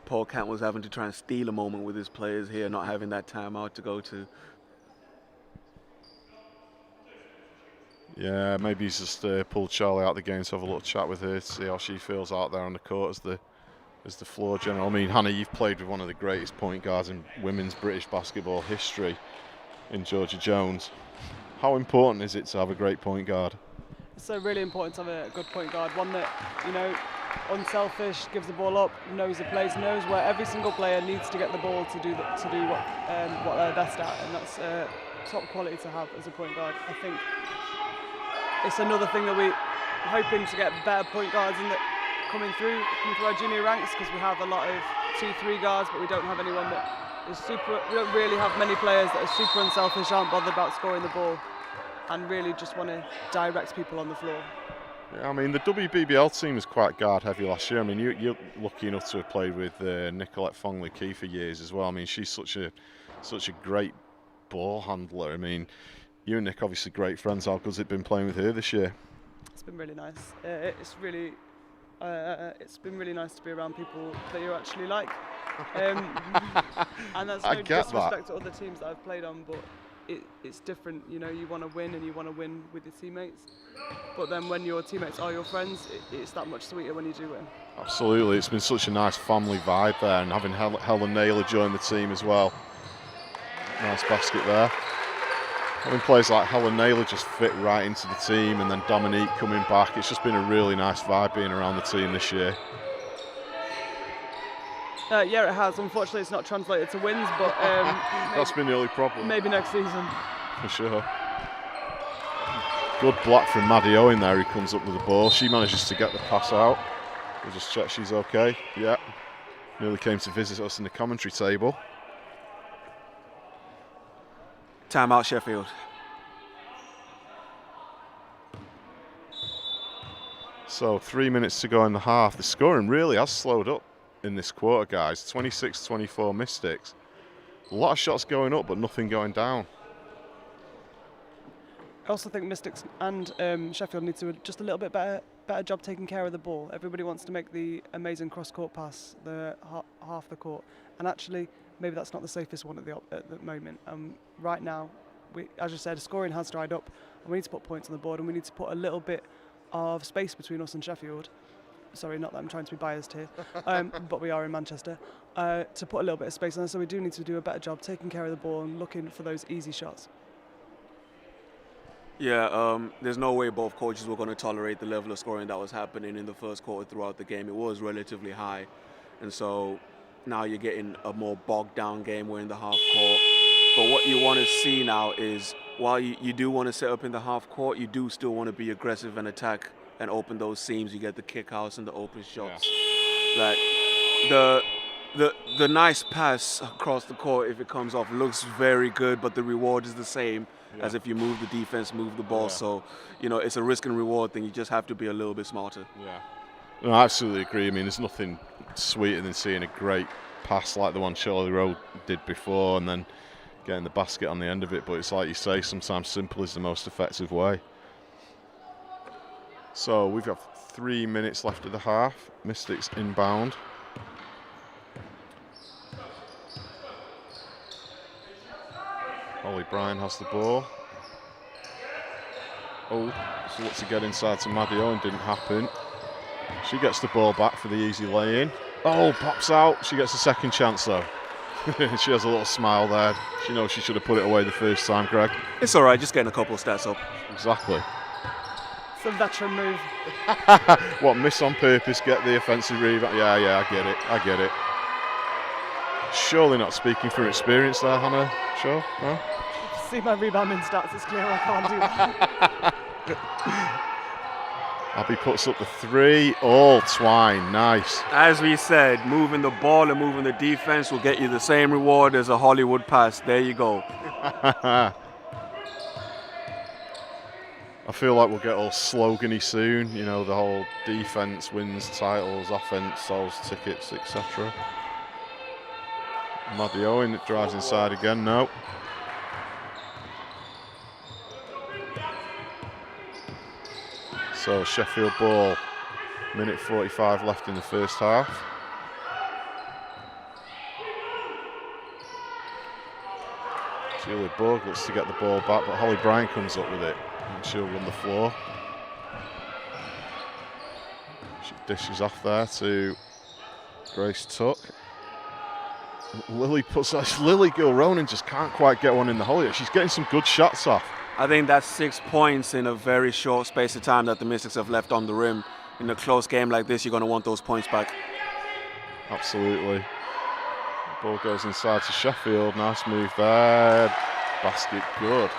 Paul Kent was having to try and steal a moment with his players here, not having that timeout to go to. Yeah, maybe he's just pulled Charlie out of the game to have a little chat with her to see how she feels out there on the court as the floor general. I mean, Hannah, you've played with one of the greatest point guards in women's British basketball history in Georgia Jones. How important is it to have a great point guard? It's so really important to have a good point guard, one that, you know, unselfish, gives the ball up, knows the plays, knows where every single player needs to get the ball to do what they're best at, and that's top quality to have as a point guard. I think it's another thing that we're hoping to get better point guards coming through our junior ranks, because we have a lot of 2-3 guards, but we don't have anyone that is super. We don't really have many players that are super unselfish, aren't bothered about scoring the ball, and really just want to direct people on the floor. Yeah, I mean, the WBBL team was quite guard heavy last year. I mean, you're lucky enough to have played with Nicolette Fongley-Key for years as well. I mean, she's such a great ball handler. I mean, you and Nick obviously great friends. How good's it been playing with her this year? It's been really nice. It's been really nice to be around people that you actually like. And that's no disrespect to other teams that I've played on, but it's different. You know, you want to win and you want to win with your teammates. But then when your teammates are your friends, it's that much sweeter when you do win. Absolutely, it's been such a nice family vibe there, and having Helen Naylor join the team as well. Nice basket there. Having players like Helen Naylor just fit right into the team, and then Dominique coming back. It's just been a really nice vibe being around the team this year. Yeah, it has. Unfortunately, it's not translated to wins, but that's been the only problem. Maybe next season. For sure. Good block from Maddie Owen there, who comes up with the ball. She manages to get the pass out. We'll just check she's okay. Yeah. Nearly came to visit us in the commentary table. Timeout, Sheffield. So 3 minutes to go in the half. The scoring really has slowed up in this quarter, guys. 26-24 Mystics. A lot of shots going up, but nothing going down. I also think Mystics and Sheffield need to do just a little bit better job taking care of the ball. Everybody wants to make the amazing cross-court pass, the half the court, and actually maybe that's not the safest one at the moment. Right now, as you said, scoring has dried up, and we need to put points on the board, and we need to put a little bit of space between us and Sheffield. sorry, not that I'm trying to be biased here, but we are in Manchester, to put a little bit of space on us. So we do need to do a better job taking care of the ball and looking for those easy shots. Yeah, there's no way both coaches were going to tolerate the level of scoring that was happening in the first quarter throughout the game. It was relatively high. And so now you're getting a more bogged down game. We're in the half court. But what you want to see now is, while you do want to set up in the half court, you do still want to be aggressive and attack and open those seams. You get the kickouts and the open shots. Yeah. Like the nice pass across the court, if it comes off, looks very good, but the reward is the same as if you move the defense, move the ball. So, you know, it's a risk and reward thing. You just have to be a little bit smarter. Yeah. No, I absolutely agree. I mean, there's nothing sweeter than seeing a great pass like the one Charlie Rowe did before and then getting the basket on the end of it. But it's like you say, sometimes simple is the most effective way. So we've got 3 minutes left of the half. Mystics inbound. Holly Bryan has the ball. Oh, she looks to get inside to Maddie Owen, didn't happen. She gets the ball back for the easy lay-in. Oh, pops out. She gets a second chance though. She has a little smile there. She knows she should have put it away the first time, Greg. It's all right, just getting a couple of stats up. Exactly. It's a veteran move. What, miss on purpose, get the offensive rebound? Yeah, I get it. Surely not speaking from experience there, Hannah. Sure? No? See my rebounding stats, it's clear I can't do that. Abby puts up the 3. All Twine, nice. As we said, moving the ball and moving the defense will get you the same reward as a Hollywood pass. There you go. I feel like we'll get all slogan-y soon. You know, the whole defense wins titles, offense sells tickets, etc. Maddie Owen drives inside again. No. So Sheffield ball, minute 45 left in the first half. Julia Borg looks to get the ball back, but Holly Bryan comes up with it and she'll run the floor. She dishes off there to Grace Tuck. Lily Gilronan just can't quite get one in the hole yet. She's getting some good shots off. I think that's 6 points in a very short space of time that the Mystics have left on the rim. In a close game like this, you're going to want those points back. Absolutely. Ball goes inside to Sheffield. Nice move there. Basket good.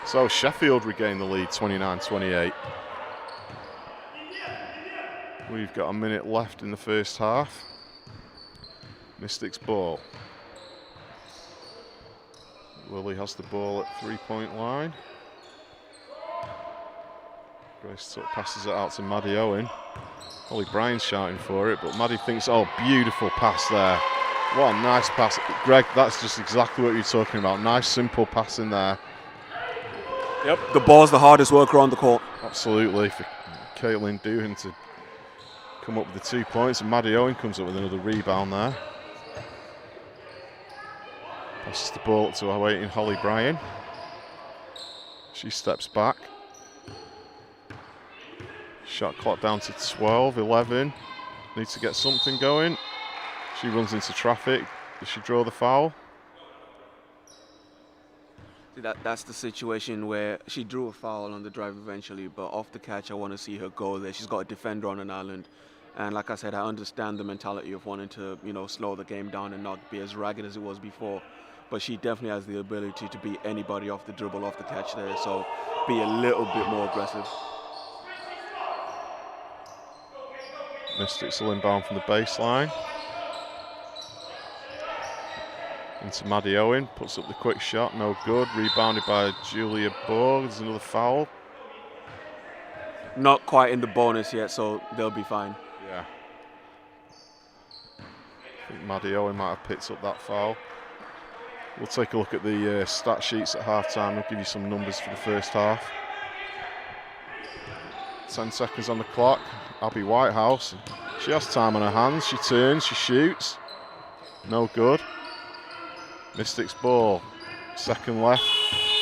So Sheffield regain the lead, 29-28. We've got a minute left in the first half. Mystics ball. Lily has the ball at 3-point line. Grace Tuck passes it out to Maddie Owen. Holly Bryan's shouting for it, but Maddie thinks, oh, beautiful pass there. What a nice pass. Greg, that's just exactly what you're talking about. Nice, simple pass in there. Yep, the ball's the hardest worker on the court. Absolutely. For Caitlin Doohan to come up with the 2 points, and Maddie Owen comes up with another rebound there. Passes the ball to our waiting Holly Bryan. She steps back. Shot clock down to 12, 11. Needs to get something going. She runs into traffic. Does she draw the foul? That's the situation where she drew a foul on the drive eventually, but off the catch, I want to see her go there. She's got a defender on an island. And like I said, I understand the mentality of wanting to, slow the game down and not be as ragged as it was before. But she definitely has the ability to beat anybody off the dribble, off the catch there. So be a little bit more aggressive. Mystics will inbound from the baseline. Into Maddie Owen, puts up the quick shot, no good. Rebounded by Julia Borg. There's another foul. Not quite in the bonus yet, so they'll be fine. Yeah. I think Maddie Owen might have picked up that foul. We'll take a look at the stat sheets at halftime. We'll give you some numbers for the first half. 10 seconds on the clock. Abby Whitehouse. She has time on her hands. She turns, she shoots. No good. Mystics ball. Second left.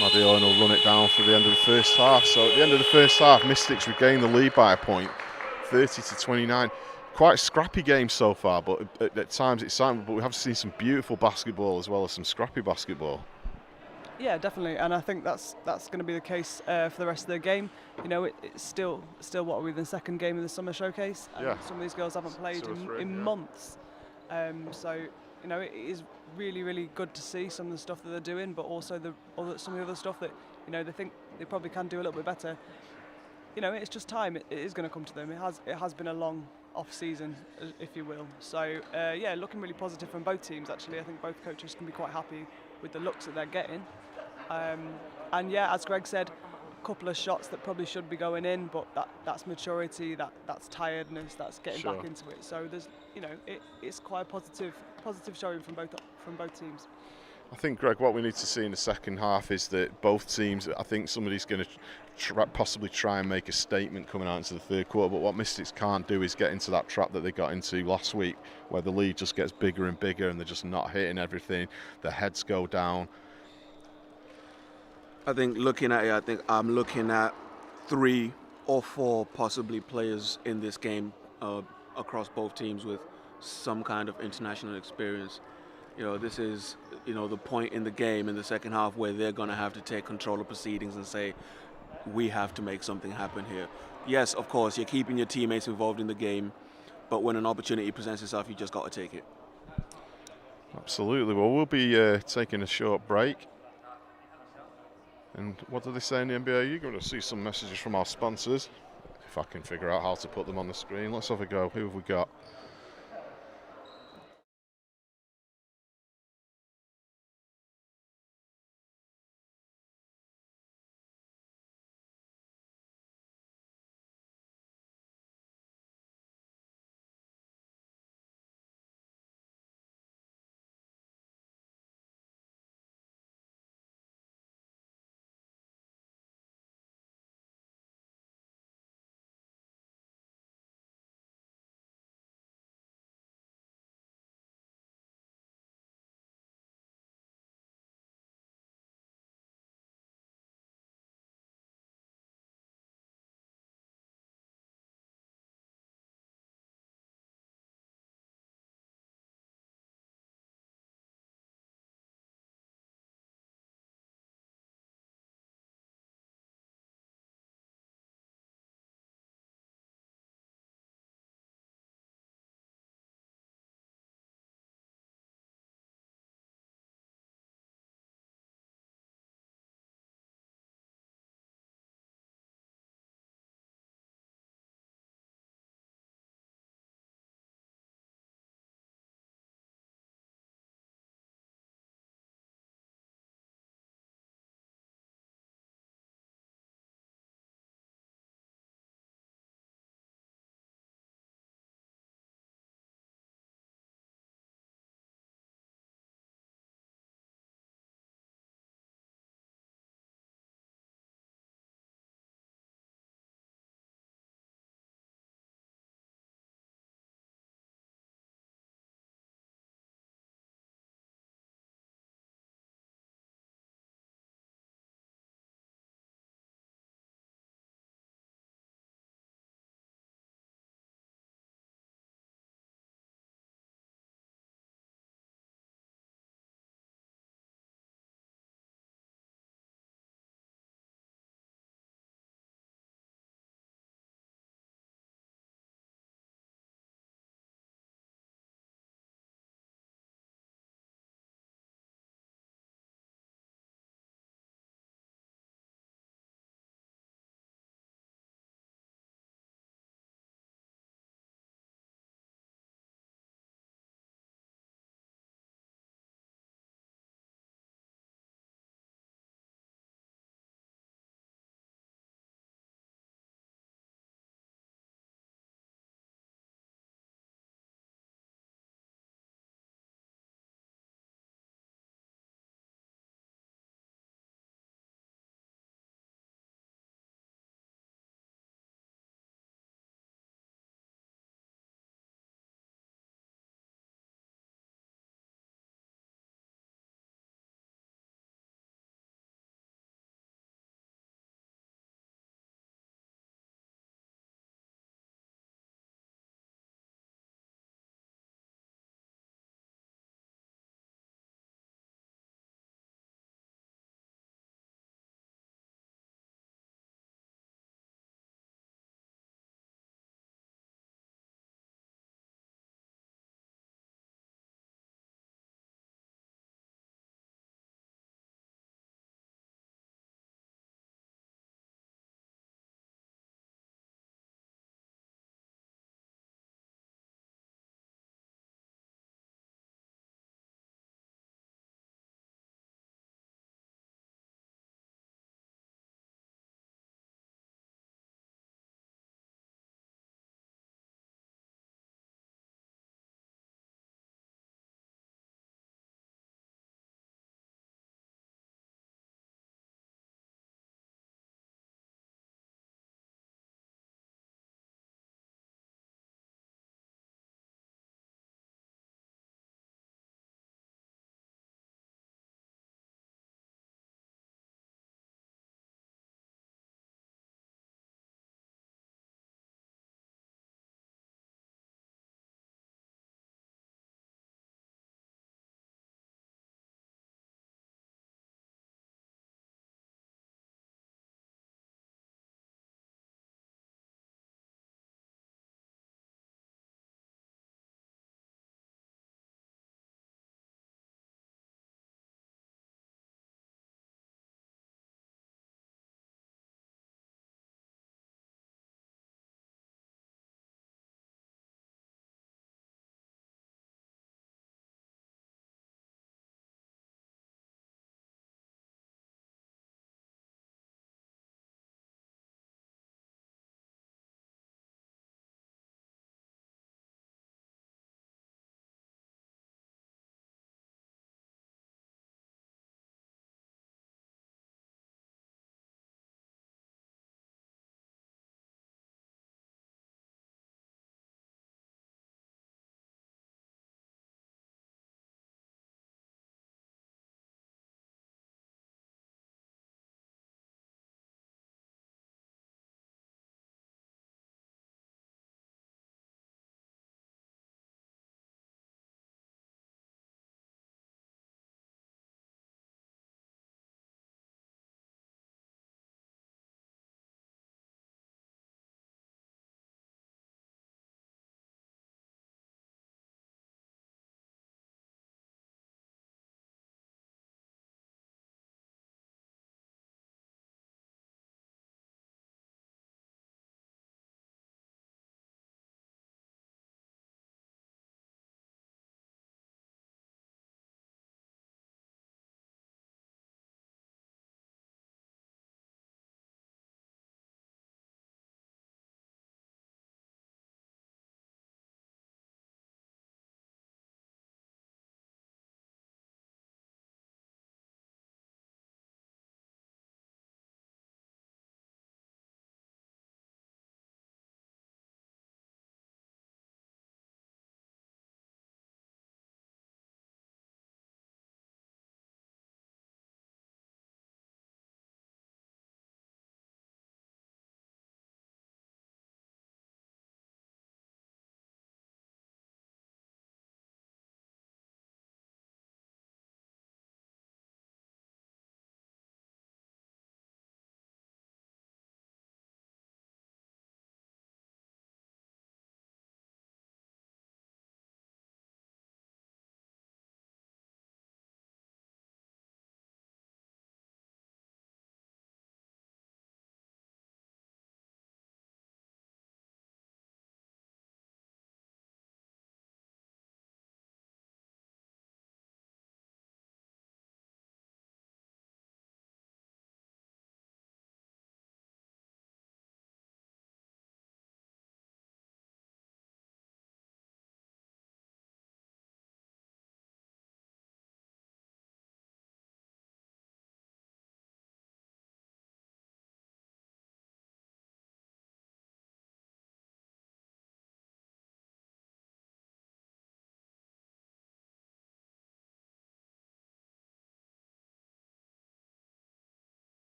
Maddie Owen will run it down for the end of the first half. So at the end of the first half, Mystics regain the lead by a point, 30-29. Quite a scrappy game so far, but at times it's exciting. But we have seen some beautiful basketball as well as some scrappy basketball. Yeah, definitely, and I think that's going to be the case for the rest of the game. You know, it's still what are we, the second game of the summer showcase? And Yeah. some of these girls haven't played in months, so you know it is really good to see some of the stuff that they're doing, but also some of the other stuff that you know they think they probably can do a little bit better. You know, it's just time. It is going to come to them. It has been a long off season, if you will. So yeah, looking really positive from both teams. Actually, I think both coaches can be quite happy with the looks that they're getting. And yeah, as Greg said, a couple of shots that probably should be going in, but that's maturity, that's tiredness, that's getting back into it. So there's, you know, it's quite a positive showing from both teams. I think, Greg, what we need to see in the second half is that both teams, I think somebody's going to possibly try and make a statement coming out into the third quarter, but what Mystics can't do is get into that trap that they got into last week, where the lead just gets bigger and bigger and they're just not hitting everything, their heads go down. I think looking at it, I think I'm looking at 3 or 4 possibly players in this game across both teams with some kind of international experience. You know, this is, you know, the point in the game in the second half where they're going to have to take control of proceedings and say, we have to make something happen here. Yes, of course, you're keeping your teammates involved in the game, but when an opportunity presents itself, you just got to take it. Absolutely. Well, we'll be taking a short break. And what do they say in the NBA? You're going to see some messages from our sponsors. If I can figure out how to put them on the screen. Let's have a go. Who have we got?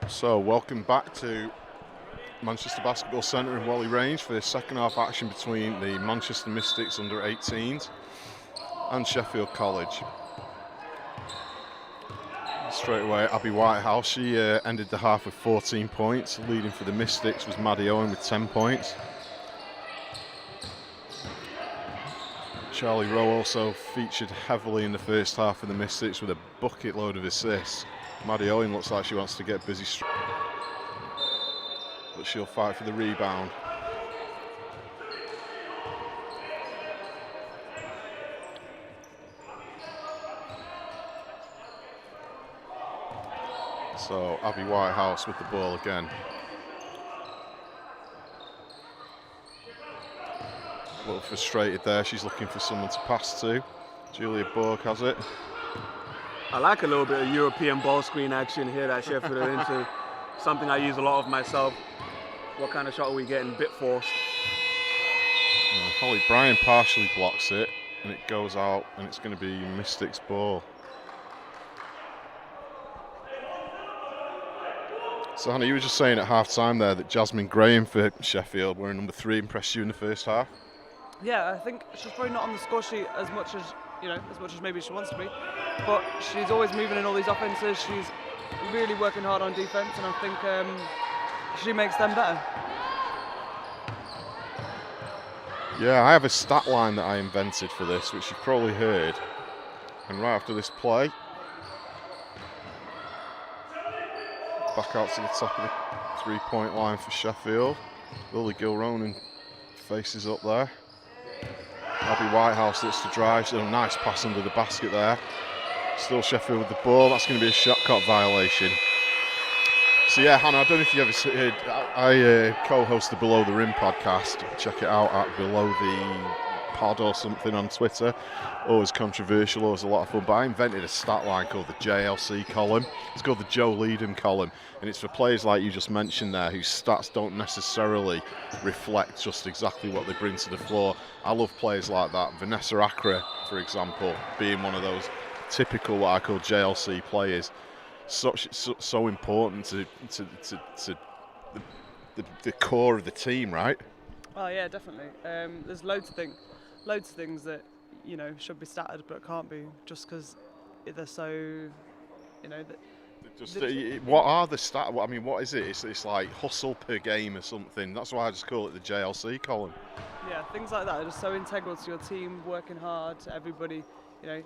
So welcome back to Manchester Basketball Centre in Whalley Range for the second half action between the Manchester Mystics under 18s and Sheffield College. Straight away, Abby Whitehouse, she ended the half with 14 points. Leading for the Mystics was Maddie Owen with 10 points. Charlie Rowe also featured heavily in the first half of the Mystics with a bucket load of assists. Maddie Owen looks like she wants to get busy, but she'll fight for the rebound. So Abby Whitehouse with the ball again. A little frustrated there, she's looking for someone to pass to. Julia Borg has it. I like a little bit of European ball screen action here that Sheffield are into. Something I use a lot of myself. What kind of shot are we getting? Bit forced. Holly Bryan partially blocks it and it goes out and it's going to be Mystics ball. So Hannah, you were just saying at half time there that Jasmine Graham for Sheffield, wearing number 3, impressed you in the first half? Yeah, I think she's probably not on the score sheet as much as maybe she wants to be, but she's always moving in all these offences. She's really working hard on defence, and I think she makes them better. Yeah, I have a stat line that I invented for this, which you've probably heard. And right after this play, back out to the top of the 3-point line for Sheffield. Lily Gilronan faces up there. Abby Whitehouse looks to drive. So a nice pass under the basket there. Still Sheffield with the ball. That's going to be a shot clock violation. So yeah, Hannah, I don't know if you ever heard, I co-host the Below the Rim podcast. Check it out at Below the Pod or something on Twitter. Always controversial, always a lot of fun. But I invented a stat line called the JLC column. It's called the Joe Leadham column. And it's for players like you just mentioned there, whose stats don't necessarily reflect just exactly what they bring to the floor. I love players like that. Vanessa Accra, for example, being one of those typical what I call JLC players. So important to the core of the team, right? Oh yeah, definitely. There's loads of things that should be statted but can't be, just because they're so, what are the stats? I mean, what is it? It's like hustle per game or something. That's why I just call it the JLC column. Yeah, things like that are just so integral to your team, working hard, to everybody, like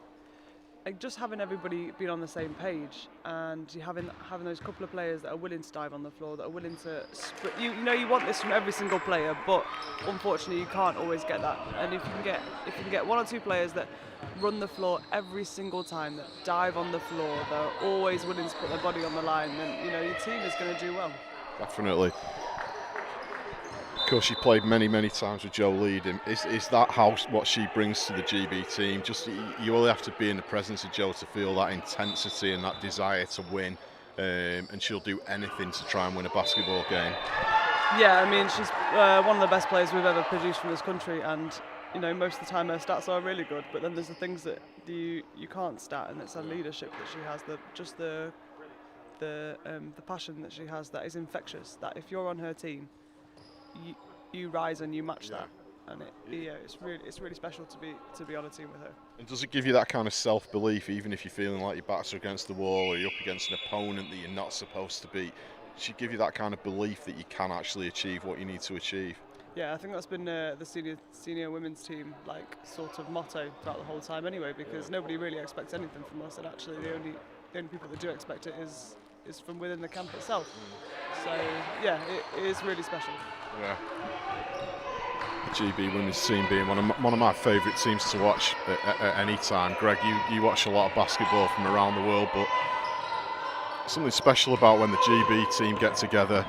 just having everybody being on the same page, and you having those couple of players that are willing to dive on the floor, that are willing to you want this from every single player, but unfortunately you can't always get that. And if you can get 1 or 2 players that run the floor every single time, that dive on the floor, they're always willing to put their body on the line, then your team is going to do well. Definitely. Of course, she played many times with Joe Leadham. Is that what she brings to the GB team? Just you only have to be in the presence of Joe to feel that intensity and that desire to win, and she'll do anything to try and win a basketball game. Yeah, I mean, she's one of the best players we've ever produced from this country, and most of the time her stats are really good. But then there's the things that you can't stat, and it's her leadership that she has, the passion that she has that is infectious. That if you're on her team, you rise and you match that, and it's really special to be on a team with her. And does it give you that kind of self-belief, even if you're feeling like your backs are against the wall or you're up against an opponent that you're not supposed to beat? Does it give you that kind of belief that you can actually achieve what you need to achieve? Yeah, I think that's been the senior women's team sort of motto throughout the whole time anyway, because nobody really expects anything from us, and actually the only people that do expect it is from within the camp itself. So yeah, it is really special. Yeah. The GB women's team being one of my favourite teams to watch at any time. Greg, you watch a lot of basketball from around the world, but something special about when the GB team get together.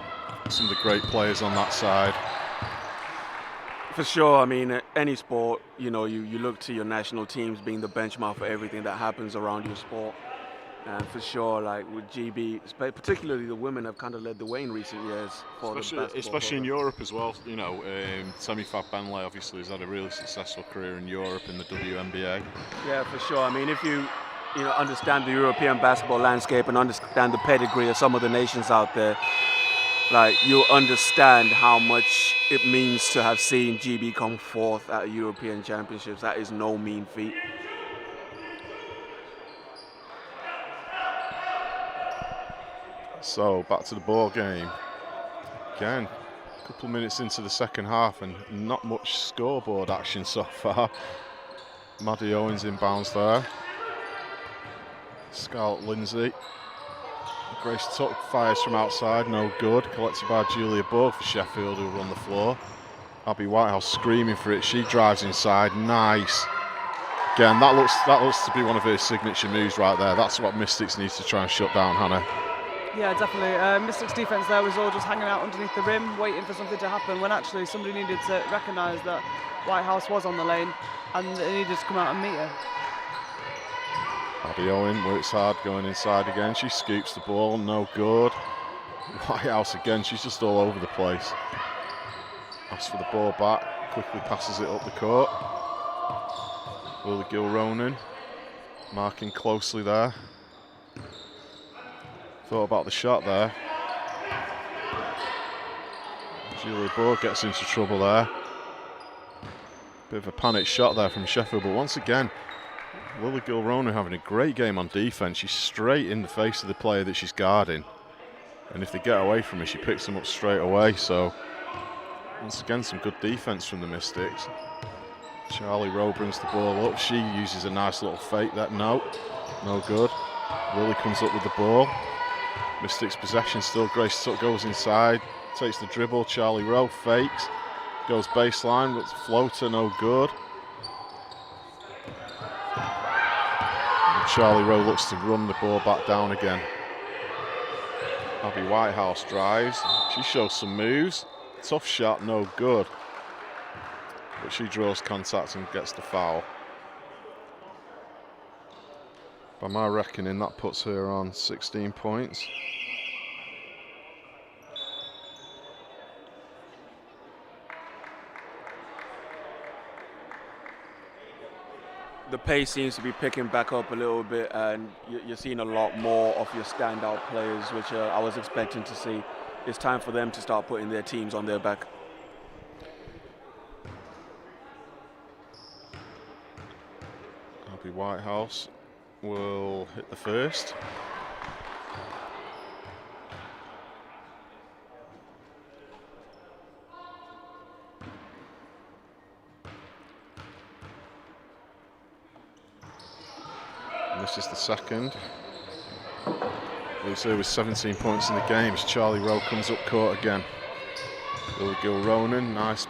Some of the great players on that side. For sure. I mean, any sport, you look to your national teams being the benchmark for everything that happens around your sport. And for sure, like with GB, particularly the women have kind of led the way in recent years. Especially in Europe as well. Temi Fab-Benley obviously has had a really successful career in Europe in the WNBA. Yeah, for sure. I mean, if you understand the European basketball landscape and understand the pedigree of some of the nations out there, like you understand how much it means to have seen GB come fourth at European Championships. That is no mean feat. So back to the ball game. Again, a couple of minutes into the second half and not much scoreboard action so far. Maddie Owens inbounds there. Scarlett Lindsay. Grace Tuck fires from outside, no good. Collected by Julia Borg for Sheffield, who run the floor. Abby Whitehouse screaming for it. She drives inside. Nice. Again, that looks to be one of her signature moves right there. That's what Mystics needs to try and shut down, Hannah. Yeah, definitely. Mystics' defence there was all just hanging out underneath the rim, waiting for something to happen, when actually somebody needed to recognise that Whitehouse was on the lane and they needed to come out and meet her. Abby Owen works hard going inside again. She scoops the ball, no good. Whitehouse again, she's just all over the place. Asks for the ball back, quickly passes it up the court. Willie Gilronan marking closely there. Thought about the shot there. Julia Borg gets into trouble there. Bit of a panic shot there from Sheffield, but once again, Lily Gilronan having a great game on defence. She's straight in the face of the player that she's guarding. And if they get away from her, she picks them up straight away. So, once again, some good defence from the Mystics. Charlie Rowe brings the ball up. She uses a nice little fake that. No good. Lily comes up with the ball. Mystics possession still. Grace Tuck goes inside. Takes the dribble. Charlie Rowe fakes. Goes baseline, but floater, no good. Charlie Rowe looks to run the ball back down again. Abby Whitehouse drives. She shows some moves. Tough shot, no good. But she draws contact and gets the foul. By my reckoning, that puts her on 16 points. The pace seems to be picking back up a little bit, and you're seeing a lot more of your standout players, which I was expecting to see. It's time for them to start putting their teams on their back. Abby Whitehouse will hit the first. This is the second. Leaves her with 17 points in the game as Charlie Rowe comes up court again. Lily Gilronan, nice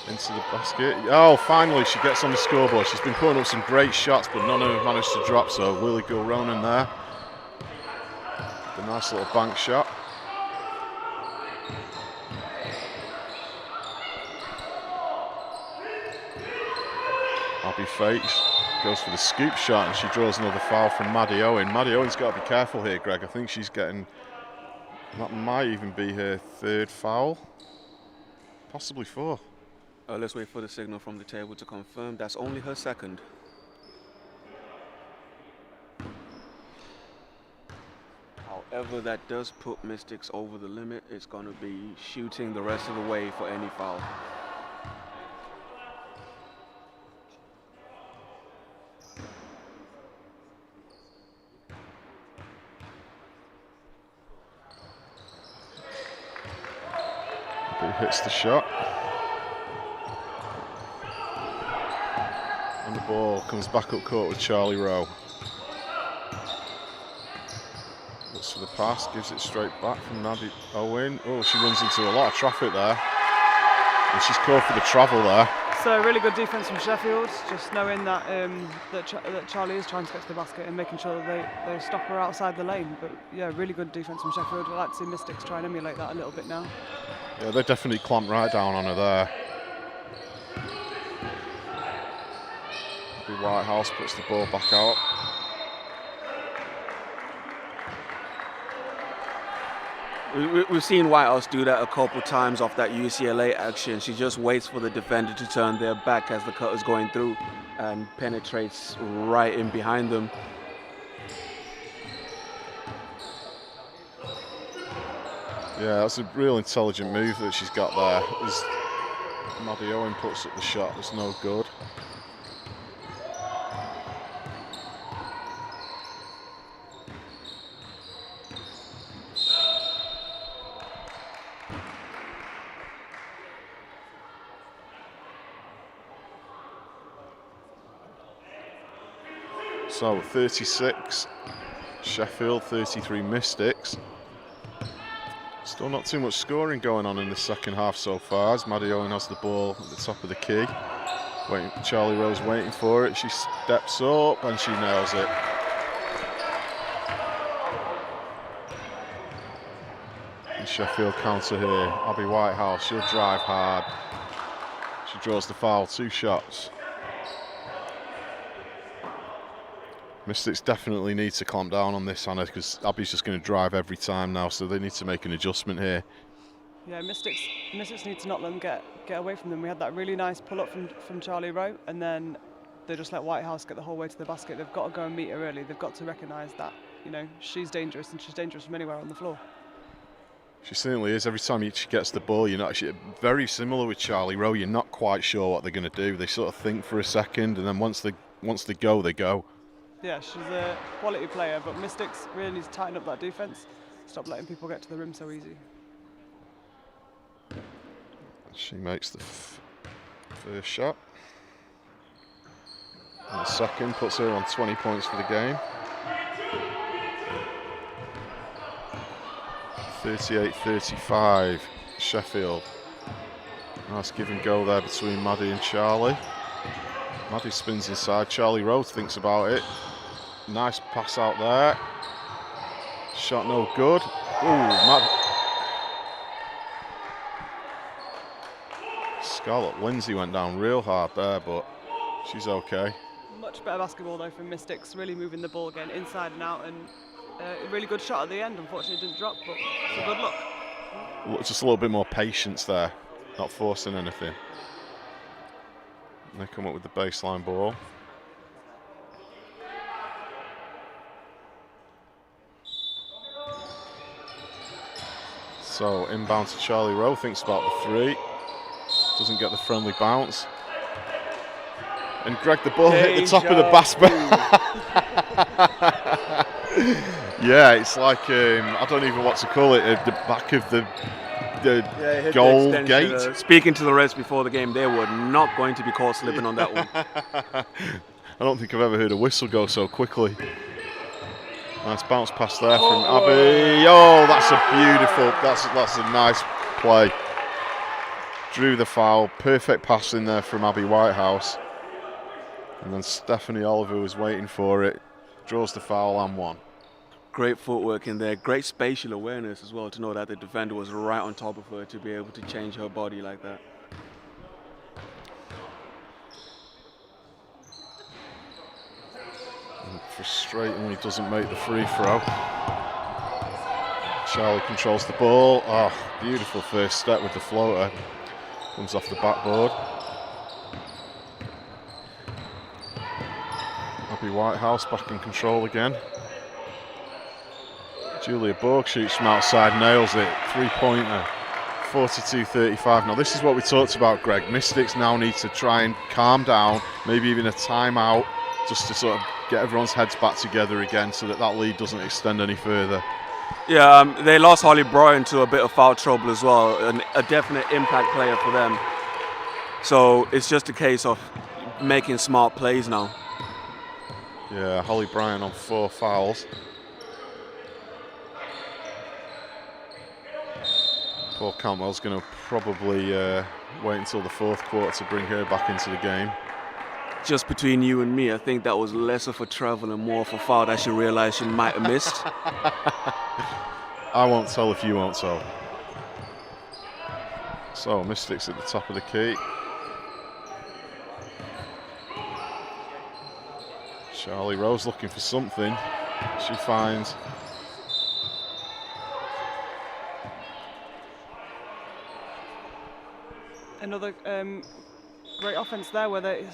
into the basket. Oh, finally she gets on the scoreboard. She's been putting up some great shots, but none of them have managed to drop, so Lily Gilronan there. The nice little bank shot. Abby fakes. Goes for the scoop shot and she draws another foul from Maddie Owen. Maddie Owen's got to be careful here, Greg. I think she's getting, that might even be her third foul, possibly four. Let's wait for the signal from the table to confirm. That's only her second. However, that does put Mystics over the limit. It's going to be shooting the rest of the way for any foul. Hits the shot. And the ball comes back up court with Charlie Rowe. Looks for the pass, gives it straight back from Maddie Owen. Oh, she runs into a lot of traffic there. And she's called for the travel there. So really good defence from Sheffield, just knowing that that Charlie is trying to get to the basket and making sure that they stop her outside the lane. But yeah, really good defence from Sheffield. I'd like to see Mystics try and emulate that a little bit now. Yeah, they definitely clamped right down on her there. Abby Whitehouse puts the ball back out. We've seen Whitehouse do that a couple times off that UCLA action. She just waits for the defender to turn their back as the cut is going through and penetrates right in behind them. Yeah, that's a real intelligent move that she's got there. As Maddie Owen puts up the shot, that's no good. So 36 Sheffield, 33 Mystics. Still not too much scoring going on in the second half so far, as Maddie Owen has the ball at the top of the key. Charlie Rose waiting for it. She steps up and she nails it. And Sheffield counter here. Abby Whitehouse, she'll drive hard. She draws the foul, 2 shots. Mystics definitely need to clamp down on this, Hannah, because Abby's just going to drive every time now, so they need to make an adjustment here. Yeah, Mystics need to not let them get away from them. We had that really nice pull-up from Charlie Rowe, and then they just let Whitehouse get the whole way to the basket. They've got to go and meet her early. They've got to recognise that, you know, she's dangerous, and she's dangerous from anywhere on the floor. She certainly is. Every time she gets the ball, you're not actually very similar with Charlie Rowe. You're not quite sure what they're going to do. They sort of think for a second, and then once they go, they go. Yeah, she's a quality player, but Mystics really needs to tighten up that defence. Stop letting people get to the rim so easy. She makes the first shot. And the second puts her on 20 points for the game. 38-35, Sheffield. Nice give and go there between Maddie and Charlie. Maddie spins inside, Charlie Rowe thinks about it. Nice pass out there. Shot no good. Ooh, Scarlett Lindsay went down real hard there, but she's okay. Much better basketball though from Mystics, really moving the ball again inside and out, and a really good shot at the end. Unfortunately it didn't drop, but it's a good look. Just a little bit more patience there, not forcing anything. And they come up with the baseline ball. So inbound to Charlie Rowe, thinks about the 3. Doesn't get the friendly bounce. And Greg, the ball hit the top of the basket. Yeah, it's like, I don't even know what to call it, the back of the goal gate. Speaking to the refs before the game, they were not going to be caught slipping on that one. I don't think I've ever heard a whistle go so quickly. Nice bounce pass there from Abby. Oh, that's a beautiful, that's a nice play. Drew the foul, perfect pass in there from Abby Whitehouse. And then Stephanie Oliver was waiting for it, draws the foul and 1. Great footwork in there, great spatial awareness as well to know that the defender was right on top of her to be able to change her body like that. And frustratingly doesn't make the free throw. Charlie controls the ball. Oh, beautiful first step with the floater. Comes off the backboard. Abby Whitehouse back in control again. Julia Borg shoots from outside, nails it. 3-pointer, 42-35. Now this is what we talked about, Greg. Mystics now need to try and calm down, maybe even a timeout, just to sort of get everyone's heads back together again so that that lead doesn't extend any further. Yeah, they lost Holly Bryan to a bit of foul trouble as well, a definite impact player for them. So it's just a case of making smart plays now. Yeah, Holly Bryan on 4 fouls. Paul Cantwell's going to probably wait until the 4th quarter to bring her back into the game. Just between you and me, I think that was less of a travel and more of a foul that she realised she might have missed. I won't tell if you won't tell. So, Mystics at the top of the key. Charlie Rose looking for something. She finds another great offense there, where they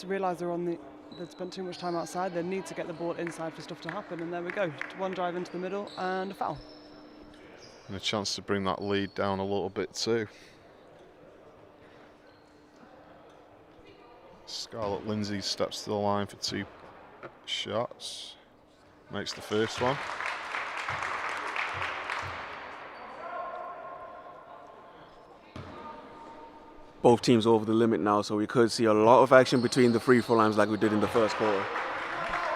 realise they'd spent too much time outside. They need to get the ball inside for stuff to happen, and there we go. 1 drive into the middle and a foul. And a chance to bring that lead down a little bit too. Scarlett Lindsay steps to the line for 2 shots. Makes the first one. Both teams over the limit now, so we could see a lot of action between the free throw lines like we did in the first quarter.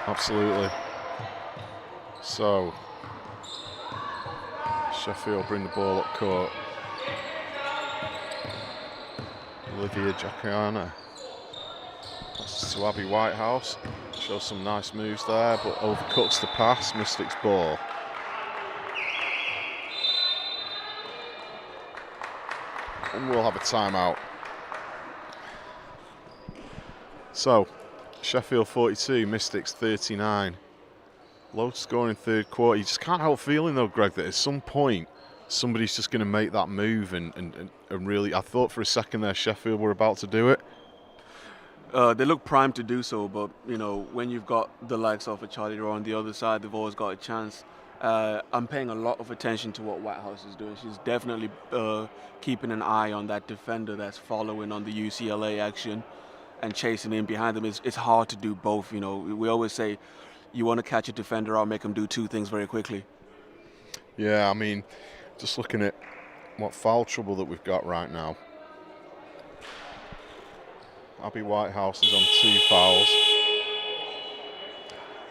Absolutely. So, Sheffield bring the ball up court. Olivia Giacchiana passes to Abby Whitehouse. Shows some nice moves there, but overcuts the pass. Mystics ball. And we'll have a timeout. So, Sheffield 42, Mystics 39. Low scoring third quarter. You just can't help feeling though, Greg, that at some point somebody's just going to make that move and really, I thought for a second there Sheffield were about to do it. They look primed to do so, but you know, when you've got the likes of a Charlie Rowe on the other side, they've always got a chance. I'm paying a lot of attention to what Whitehouse is doing. She's definitely keeping an eye on that defender that's following on the UCLA action and chasing in behind them. It's hard to do both. You know, we always say you want to catch a defender or make him do 2 things very quickly. Yeah, I mean, just looking at what foul trouble that we've got right now. Abby Whitehouse is on 2 fouls.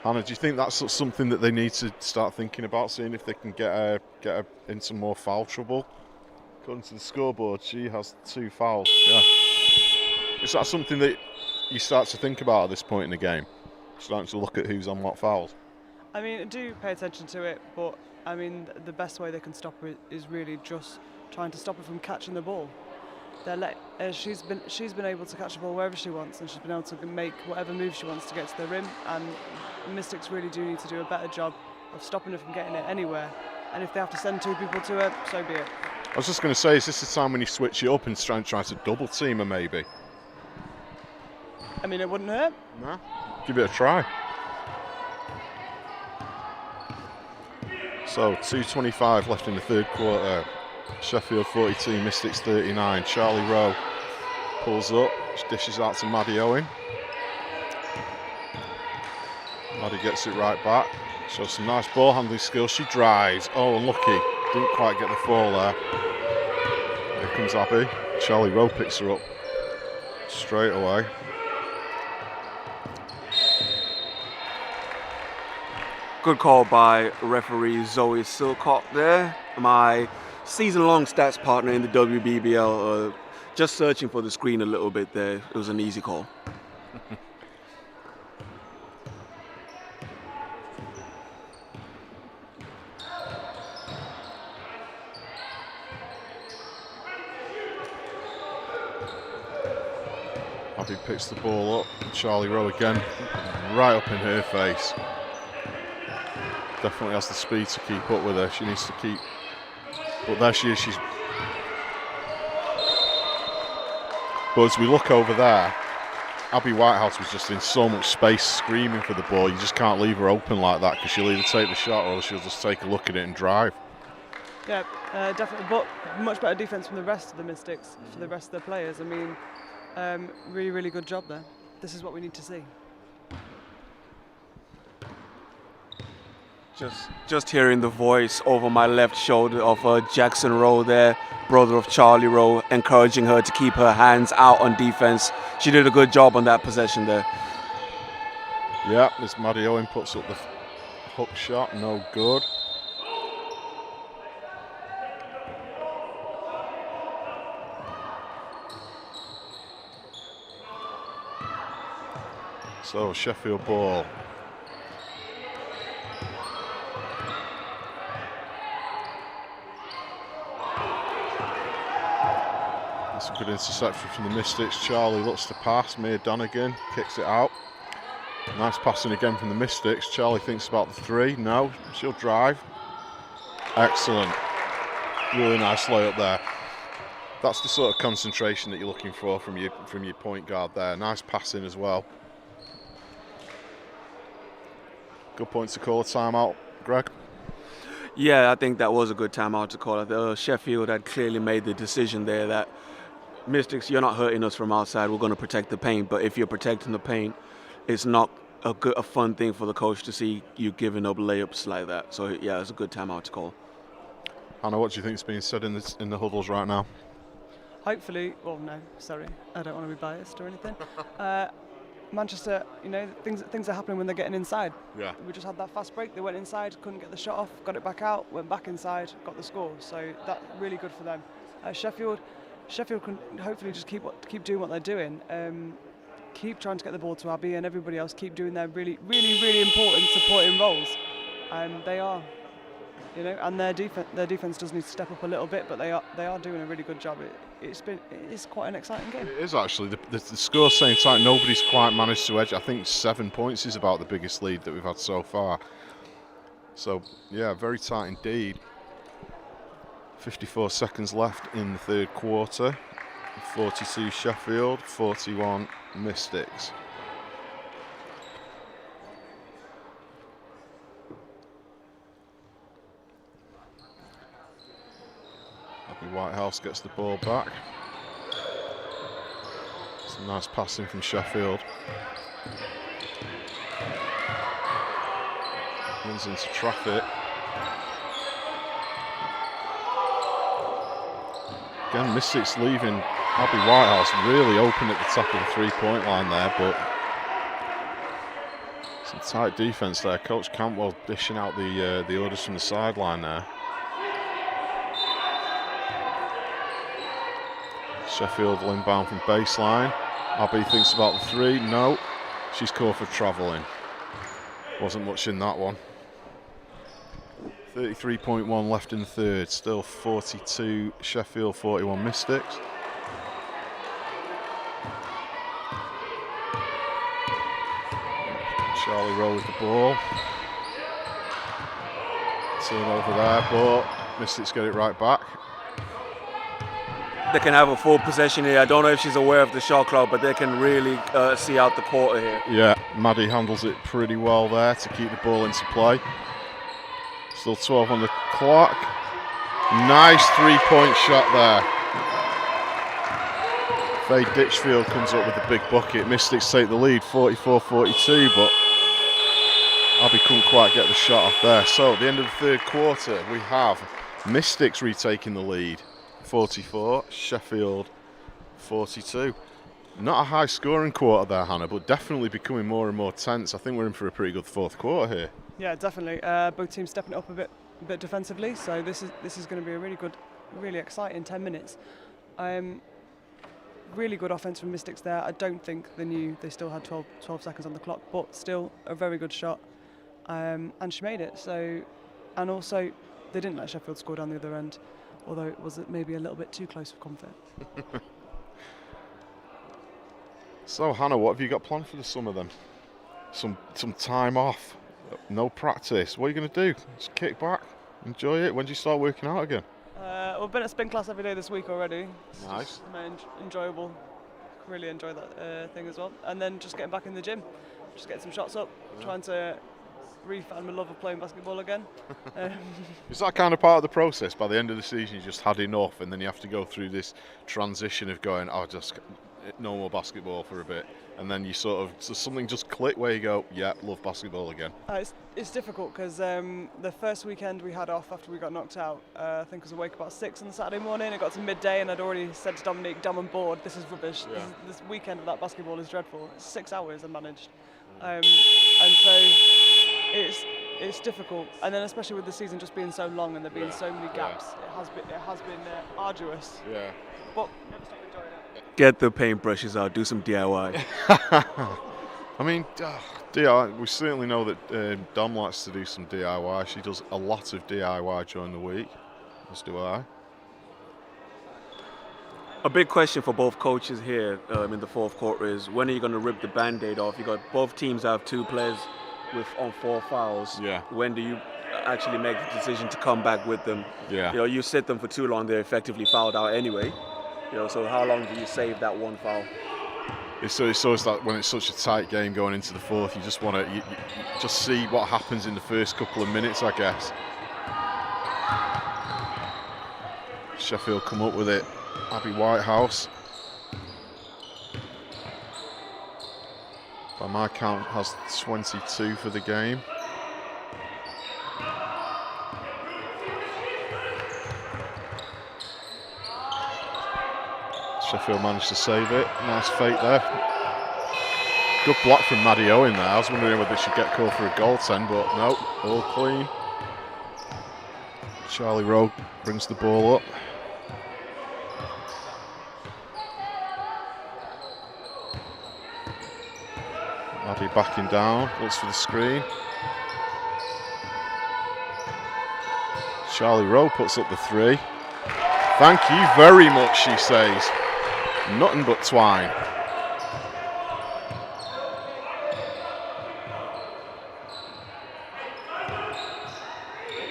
Hannah, do you think that's something that they need to start thinking about, seeing if they can get her into more foul trouble? According to the scoreboard, she has 2 fouls. Yeah. Is that something that you start to think about at this point in the game? Starting to look at who's on what fouls? I mean, I do pay attention to it, but I mean, the best way they can stop her is really just trying to stop her from catching the ball. She's been able to catch the ball wherever she wants, and she's been able to make whatever move she wants to get to the rim. And the Mystics really do need to do a better job of stopping her from getting it anywhere. And if they have to send 2 people to her, so be it. I was just going to say, is this the time when you switch it up and try to double team her maybe? I mean, it wouldn't hurt. No. Give it a try. So 2:25 left in the third quarter. Sheffield 42, Mystics 39. Charlie Rowe pulls up, dishes out to Maddie Owen. Maddie gets it right back. Shows some nice ball handling skills. She drives. Oh, unlucky. Didn't quite get the fall there. Here comes Abby. Charlie Rowe picks her up straight away. Good call by referee Zoe Silcott there. My season-long stats partner in the WEABL. Just searching for the screen a little bit there. It was an easy call. Abby picks the ball up. Charlie Rowe again, right up in her face. Definitely has the speed to keep up with her. She needs to keep. But there she is. But as we look over there, Abby Whitehouse was just in so much space screaming for the ball. You just can't leave her open like that because she'll either take the shot or she'll just take a look at it and drive. Yeah, definitely. But much better defense from the rest of the Mystics, for the rest of the players. I mean, really, really good job there. This is what we need to see. Just hearing the voice over my left shoulder of Jackson Rowe there, brother of Charlie Rowe, encouraging her to keep her hands out on defense. She did a good job on that possession there. Yeah, this Maddie Owen puts up the hook shot, no good. So Sheffield ball. That's a good interception from the Mystics. Charlie looks to pass. Mia Donegan kicks it out. Nice passing again from the Mystics. Charlie thinks about the 3. No, she'll drive. Excellent. Really nice layup there. That's the sort of concentration that you're looking for from your point guard there. Nice passing as well. Good point to call a timeout, Greg. Yeah, I think that was a good timeout to call. Sheffield had clearly made the decision there that Mystics, you're not hurting us from outside. We're going to protect the paint. But if you're protecting the paint, it's not a fun thing for the coach to see you giving up layups like that. So yeah, it's a good timeout to call. Hannah, what do you think is being said in the huddles right now? Hopefully, well, no, sorry, I don't want to be biased or anything. Manchester, things are happening when they're getting inside. Yeah. We just had that fast break. They went inside, couldn't get the shot off, got it back out, went back inside, got the score. So that's really good for them. Sheffield can hopefully just keep doing what they're doing. Keep trying to get the ball to Abby, and everybody else keep doing their really, really, really important supporting roles. They are, and their defense does need to step up a little bit, but they are doing a really good job. It's quite an exciting game. It is actually. The score's saying tight. Nobody's quite managed to edge. I think 7 points is about the biggest lead that we've had so far. So yeah, very tight indeed. 54 seconds left in the third quarter. 42 Sheffield, 41 Mystics. Whitehouse gets the ball back. Some nice passing from Sheffield. Runs into traffic. Again, Mystics leaving Abby Whitehouse really open at the top of the three-point line there, but some tight defence there. Coach Cantwell dishing out the orders from the sideline there. Sheffield will inbound from baseline. Abby thinks about the three. No, she's called for travelling. Wasn't much in that one. 33.1 left in the third. Still 42 Sheffield, 41 Mystics. Charlie Rowe with the ball. Turnover there, but Mystics get it right back. They can have a full possession here. I don't know if she's aware of the shot clock, but they can really see out the quarter here. Yeah, Maddie handles it pretty well there to keep the ball into play. Still 12 on the clock. Nice three-point shot there. Faye Ditchfield comes up with a big bucket. Mystics take the lead, 44-42, but Abby couldn't quite get the shot off there. So at the end of the third quarter, we have Mystics retaking the lead. 44, Sheffield 42. Not a high scoring quarter there, Hannah, but definitely becoming more and more tense. I think we're in for a pretty good fourth quarter here. Yeah, definitely. Both teams stepping it up a bit defensively, so this is going to be a really good, really exciting 10 minutes. Really good offense from Mystics there. I don't think they still had 12 seconds on the clock, but still a very good shot. And she made it. So, and also they didn't let Sheffield score down the other end, although it was maybe a little bit too close for comfort. So Hannah, what have you got planned for the summer then? Some time off, no practice. What are you going to do? Just kick back, enjoy it. When do you start working out again? We've been at spin class every day this week already. Nice. Enjoyable. Really enjoy that thing as well. And then just getting back in the gym, just getting some shots up, trying to re-find my love of playing basketball again. Is that kind of part of the process? By the end of the season, you just had enough, and then you have to go through this transition of going, just no more basketball for a bit, and then you sort of, does something just click where you go, yeah, love basketball again? It's difficult because the first weekend we had off after we got knocked out, I think I was awake about 6 on the Saturday morning. It got to midday and I'd already said to Dominique, "Damn, I'm bored, this is rubbish. Yeah. This weekend of that basketball is dreadful." 6 hours I managed. And so it's difficult, and then especially with the season just being so long and there being so many gaps, it has been arduous. Yeah. But never stop enjoying it. Get the paintbrushes out, do some DIY. I mean, DIY, we certainly know that Dom likes to do some DIY. She does a lot of DIY during the week, as do I. A big question for both coaches here in the fourth quarter is, when are you going to rip the Band-Aid off? You got both teams have 2 players on 4 fouls. Yeah. When do you actually make the decision to come back with them? Yeah. You sit them for too long, they're effectively fouled out anyway. So how long do you save that one foul? It's always that when it's such a tight game going into the fourth, you just want to you just see what happens in the first couple of minutes, I guess. Sheffield come up with it. Abby Whitehouse, by my count, has 22 for the game. Sheffield managed to save it. Nice fake there. Good block from Maddie Owen there. I was wondering whether she should get called for a goaltend, but no, all clean. Charlie Rowe brings the ball up. Maddie backing down, looks for the screen. Charlie Rowe puts up the 3. Thank you very much, she says. Nothing but twine.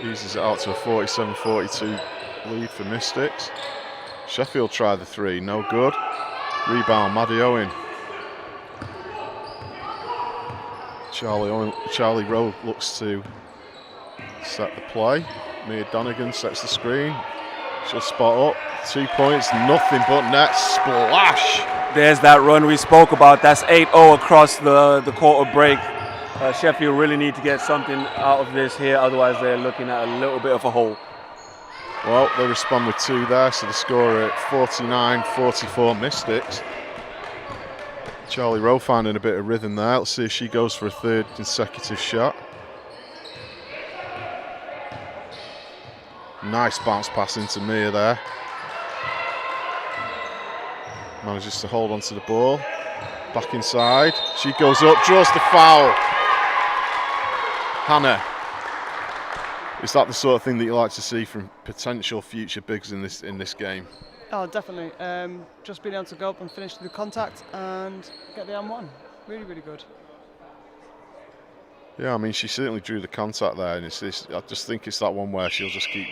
Eases it out to a 47-42 lead for Mystics. Sheffield try the 3, no good. Rebound, Maddie Owen. Charlie Rowe looks to set the play. Mia Donegan sets the screen. She'll spot up. 2 points, nothing but net. Splash! There's that run we spoke about. That's 8-0 across the quarter break. Sheffield really need to get something out of this here, otherwise they're looking at a little bit of a hole. Well, they respond with 2 there, so the score at 49-44 Mystics. Charlie Rowe finding a bit of rhythm there. Let's see if she goes for a 3rd consecutive shot. Nice bounce pass into Mia there. Manages to hold on to the ball. Back inside. She goes up, draws the foul. Hannah, is that the sort of thing that you like to see from potential future bigs in this game? Oh, definitely. Just being able to go up and finish the contact and get the M1. Really, really good. Yeah, I mean, she certainly drew the contact there, and I just think it's that one where she'll just keep.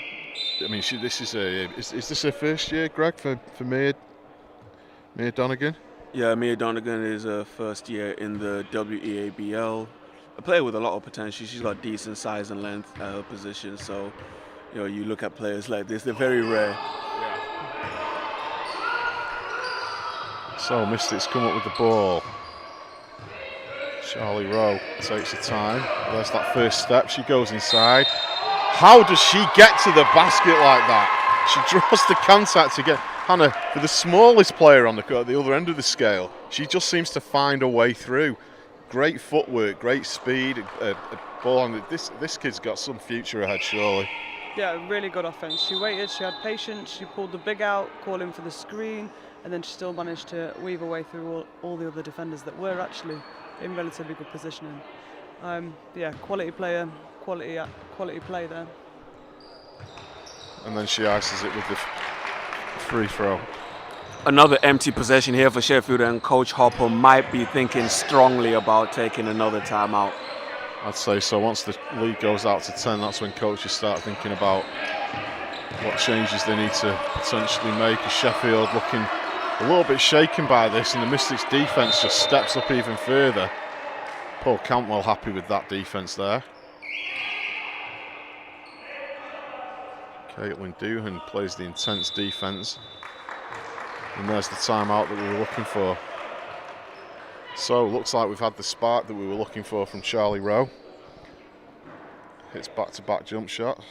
I mean, is this her first year, Greg, for Mia Donegan? Yeah, Mia Donegan is her first year in the WEABL. A player with a lot of potential. She's got decent size and length at her position, so you look at players like this, they're very rare. So Mystics come up with the ball. Charlie Rowe takes her time. There's that first step. She goes inside. How does she get to the basket like that? She draws the contact again. Hannah, for the smallest player on the other end of the scale, she just seems to find a way through. Great footwork, great speed. Ball on this kid's got some future ahead, surely. Yeah, really good offense. She waited, she had patience, she pulled the big out, calling for the screen, and then she still managed to weave her way through all the other defenders that were actually in relatively good positioning. Yeah, quality player, quality play there. And then she ices it with the free throw. Another empty possession here for Sheffield, and Coach Hopper might be thinking strongly about taking another timeout. I'd say so. Once the lead goes out to 10, that's when coaches start thinking about what changes they need to potentially make. As Sheffield looking a little bit shaken by this, and the Mystics defence just steps up even further. Paul Cantwell happy with that defence there. Caitlin Doohan plays the intense defence. And there's the timeout that we were looking for. So, looks like we've had the spark that we were looking for from Charlie Rowe. Hits back-to-back jump shot.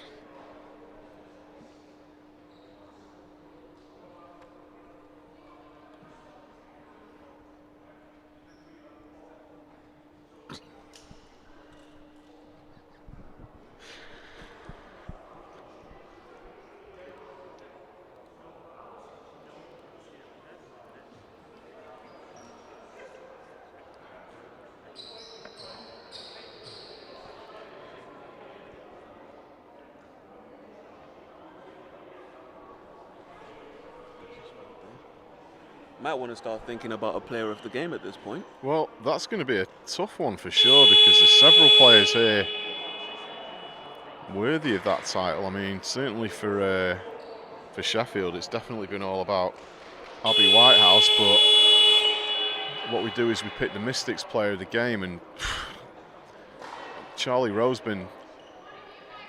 Might want to start thinking about a player of the game at this point. Well, that's going to be a tough one for sure, because there's several players here worthy of that title. I mean, certainly for Sheffield, it's definitely been all about Abby Whitehouse, but what we do is we pick the Mystics player of the game, and Charlie Rowe's been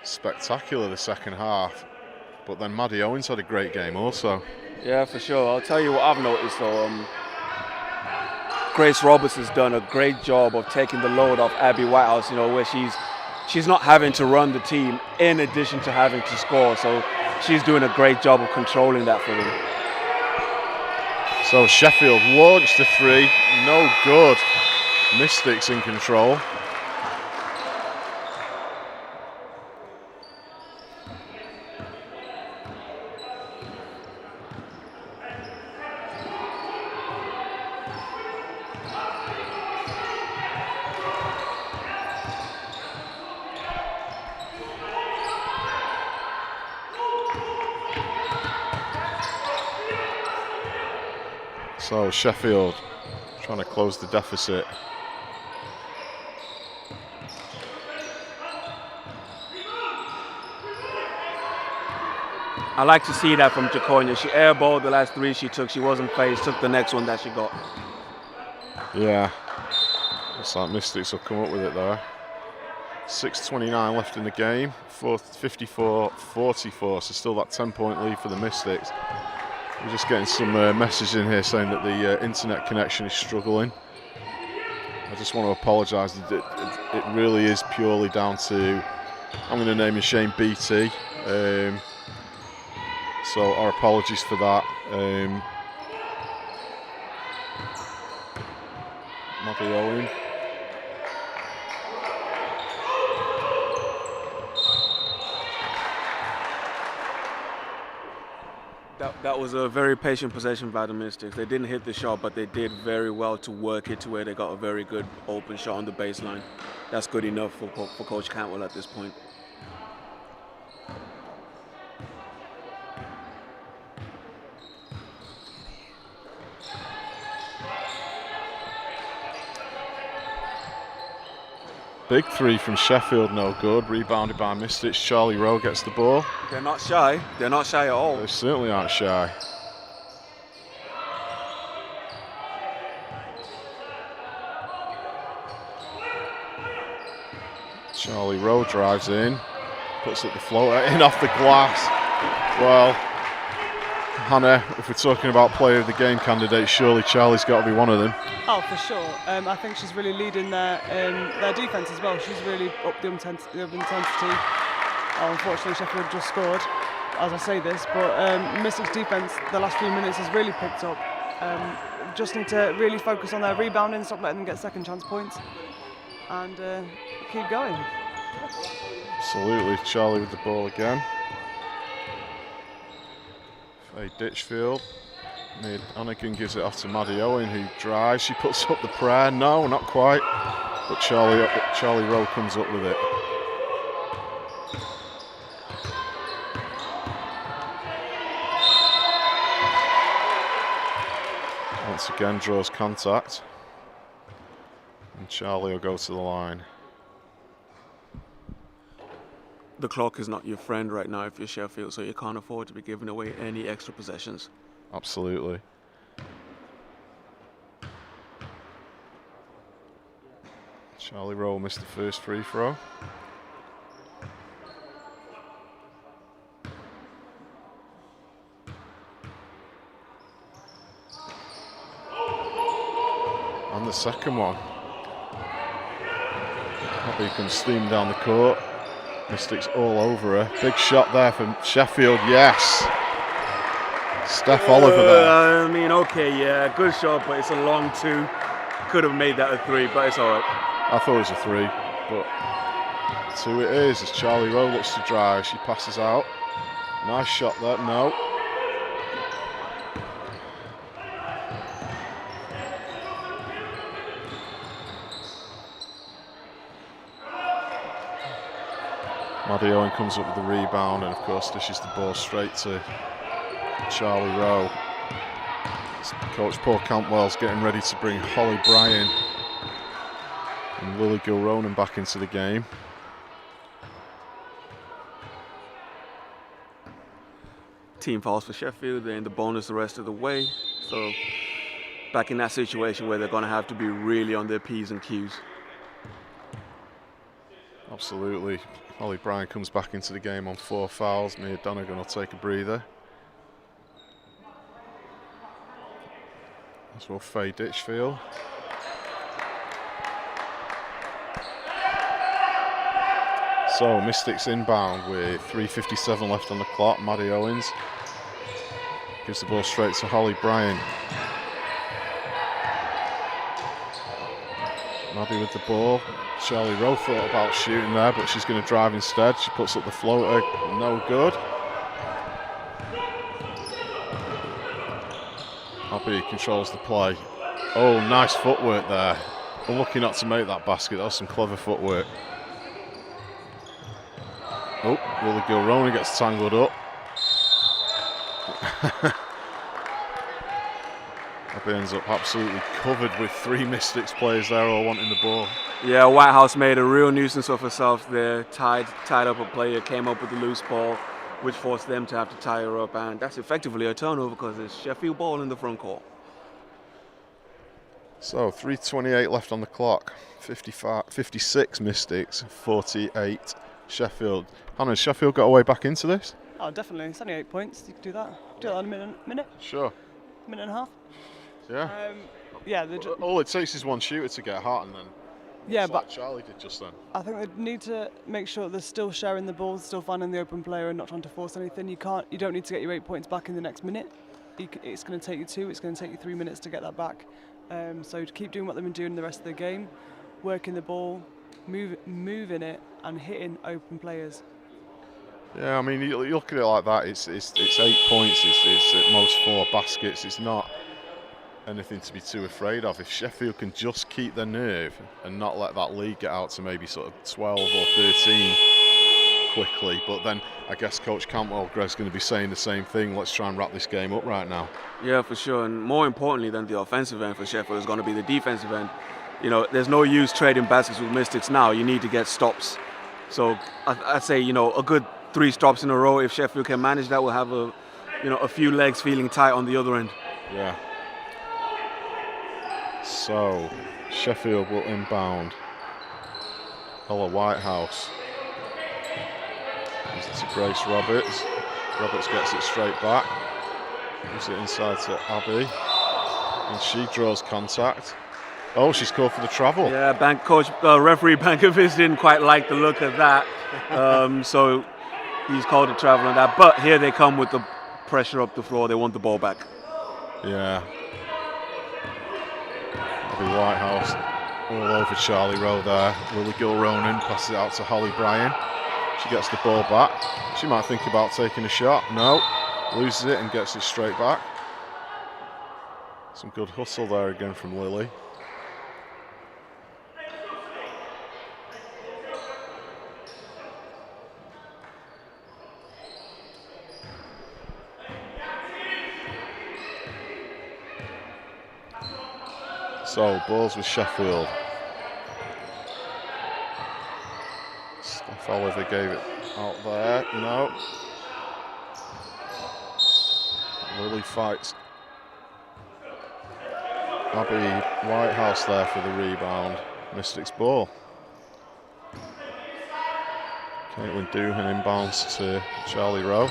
spectacular the second half. But then Maddie Owens had a great game also. Yeah, for sure. I'll tell you what I've noticed though. Grace Roberts has done a great job of taking the load off Abby Whitehouse, you know, where she's not having to run the team in addition to having to score. So she's doing a great job of controlling that for them. So Sheffield launched the three, no good. Mystics in control. So Sheffield trying to close the deficit. I like to see that from Jaconia. She airballed the last three she took. She wasn't phased, took the next one that she got. Yeah, looks like Mystics will come up with it there. 6:29 left in the game, 54-44, so still that 10-point lead for the Mystics. We're just getting some messages in here saying that the internet connection is struggling. I just want to apologise. It really is purely down to, I'm going to name him Shane BT. So our apologies for that. Maddie Owen. That was a very patient possession by the Mystics. They didn't hit the shot, but they did very well to work it to where they got a very good open shot on the baseline. That's good enough for Coach Cantwell at this point. Big three from Sheffield, no good. Rebounded by Mystics. Charlie Rowe gets the ball. They're not shy. They're not shy at all. They certainly aren't shy. Charlie Rowe drives in, puts up the floater in off the glass. Well, Hannah, if we're talking about player of the game candidates, surely Charlie's got to be one of them. Oh, for sure. I think she's really leading their defence as well. She's really upped the intensity. Unfortunately, Sheffield just scored, as I say this, but Mystics' defence the last few minutes has really picked up. Just need to really focus on their rebounding, stop letting them get second chance points, and keep going. Absolutely, Charlie with the ball again. Faye Ditchfield. Anakin gives it off to Maddie Owen, who drives. She puts up the prayer. No, not quite. But Charlie Rowe comes up with it. Once again draws contact. And Charlie will go to the line. The clock is not your friend right now if you're Sheffield, so you can't afford to be giving away any extra possessions. Absolutely. Charlie Rowe missed the first free throw. And the second one. Poppy can steam down the court. Mystics all over her. Big shot there from Sheffield, yes. Steph Oliver there. I mean, okay, yeah, good shot, but it's a long two. Could have made that a three, but it's all right. I thought it was a three, but two it is as Charlie Rowe looks to drive. She passes out. Nice shot there, no. Maddie Owen comes up with the rebound and of course dishes the ball straight to Charlie Rowe. Coach Paul Cantwell's getting ready to bring Holly Bryan and Lily Gilronan back into the game. Team fouls for Sheffield, they're in the bonus the rest of the way. So back in that situation where they're going to have to be really on their P's and Q's. Absolutely. Holly Bryan comes back into the game on 4 fouls. Mia Donegan will take a breather. As well, Faye Ditchfield. So Mystics inbound with 3:57 left on the clock. Maddie Owens gives the ball straight to Holly Bryan. Maddie with the ball. Charlie Rowe thought about shooting there, but she's going to drive instead. She puts up the floater, no good. Abby controls the play. Oh, nice footwork there. Unlucky not to make that basket. That was some clever footwork. Oh, Lily Gilrona gets tangled up. Abby ends up absolutely covered with 3 Mystics players there all wanting the ball. Yeah, Whitehouse made a real nuisance of herself there, tied up a player, came up with the loose ball, which forced them to have to tie her up, and that's effectively a turnover because it's Sheffield ball in the front court. So 3:28 left on the clock. 56 Mystics, 48 Sheffield. Hannah, has Sheffield got a way back into this? Oh, definitely. It's only 8 points. You can do that. Do that in a minute. Sure. Minute and a half. Yeah. Yeah. All it takes is one shooter to get hot, and then. Yeah, It's but like Charlie did just then. I think they need to make sure they're still sharing the ball, still finding the open player, and not trying to force anything. You don't need to get your 8 points back in the next minute. It's going to take you 2. It's going to take you 3 minutes to get that back. So to keep doing what they've been doing the rest of the game, working the ball, moving it, and hitting open players. Yeah, I mean, you look at it like that. It's 8 points. It's at most 4 baskets. It's not anything to be too afraid of. If Sheffield can just keep their nerve and not let that lead get out to maybe sort of 12 or 13 quickly, but then I guess Coach Cantwell, Greg's going to be saying the same thing. Let's try and wrap this game up right now. Yeah, for sure. And more importantly than the offensive end for Sheffield is going to be the defensive end. You know, there's no use trading baskets with Mystics now. You need to get stops. So I'd say, you know, a good 3 stops in a row. If Sheffield can manage that, we'll have a few legs feeling tight on the other end. Yeah. So Sheffield will inbound. Ella Whitehouse. Gives it to Grace Roberts. Roberts gets it straight back. Gives it inside to Abby. And she draws contact. Oh, she's called for the travel. Yeah, referee Bankovic didn't quite like the look of that. So he's called a travel on that. But here they come with the pressure up the floor. They want the ball back. Yeah. Abby Whitehouse all over Charlie Rowe there. Lily Gilronan passes it out to Holly Bryan. She gets the ball back. She might think about taking a shot. No. Loses it and gets it straight back. Some good hustle there again from Lily. So, balls with Sheffield. Steph Oliver gave it out there. No. Lily fights. Abby Whitehouse there for the rebound. Mystics ball. Caitlin Doohan inbounds to Charlie Rowe.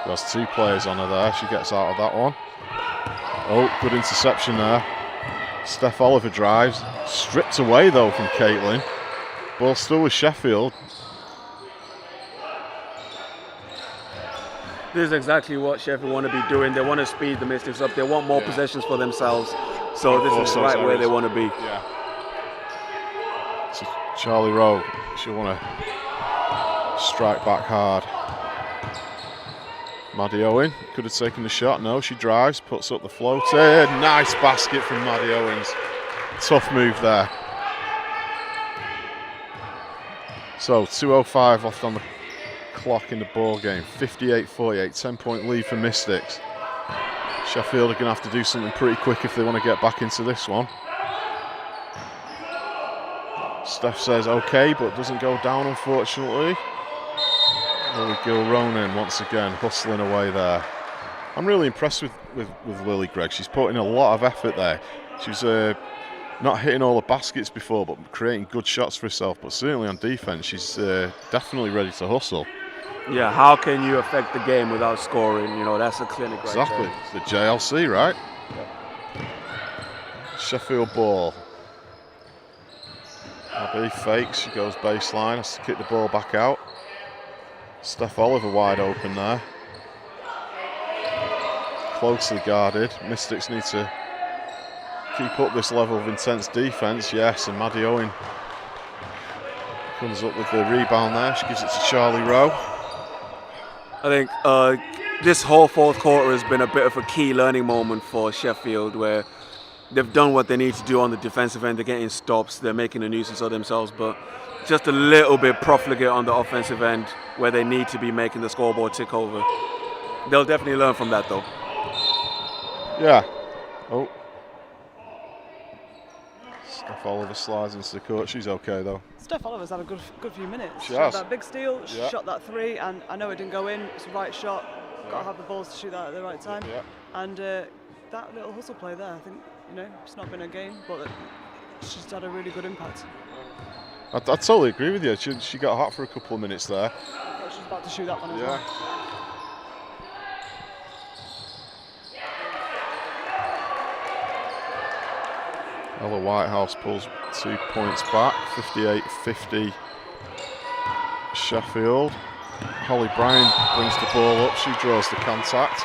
There's 2 players on her there. She gets out of that one. Oh, good interception there. Steph Oliver drives. Stripped away though from Caitlin. Ball still with Sheffield. This is exactly what Sheffield want to be doing. They want to speed the Mystics up. They want more possessions for themselves. So this is right where they want to be. Yeah. So Charlie Rowe, she'll want to strike back hard. Maddie Owen could have taken the shot. No, she drives, puts up the floater. Nice basket from Maddie Owens. Tough move there. So 2:05 left on the clock in the ball game. 58-48, 10-point lead for Mystics. Sheffield are going to have to do something pretty quick if they want to get back into this one. Steph says okay, but doesn't go down, unfortunately. Lily Gilronan once again hustling away there. I'm really impressed with Lily, Greg. She's put in a lot of effort there. She's not hitting all the baskets before, but creating good shots for herself. But certainly on defense, she's definitely ready to hustle. Yeah, how can you affect the game without scoring? You know, that's a clinic right Exactly. there. It's the JLC, right? Yep. Sheffield ball. Abby fakes, she goes baseline, has to kick the ball back out. Steph Oliver wide open there. Closely guarded. Mystics need to keep up this level of intense defense. Yes, and Maddie Owen comes up with the rebound there. She gives it to Charlie Rowe. I think this whole fourth quarter has been a bit of a key learning moment for Sheffield, where they've done what they need to do on the defensive end. They're getting stops, they're making a nuisance of themselves, but just a little bit profligate on the offensive end where they need to be making the scoreboard tick over. They'll definitely learn from that, though. Yeah. Oh. Steph Oliver slides into the court. She's okay though. Steph Oliver's had a good few minutes. She Shot has. that big steal, Yeah. shot that three, and I know it didn't go in. It's the right shot. Got to have the balls to shoot that at the right time. Yeah. And that little hustle play there, I think, it's not been a game, but she's had a really good impact. I totally agree with you. She got hot for a couple of minutes there. I thought she was about to shoot that one as well. Ella Whitehouse pulls 2 points back, 58-50 Sheffield. Holly Bryan brings the ball up, she draws the contact.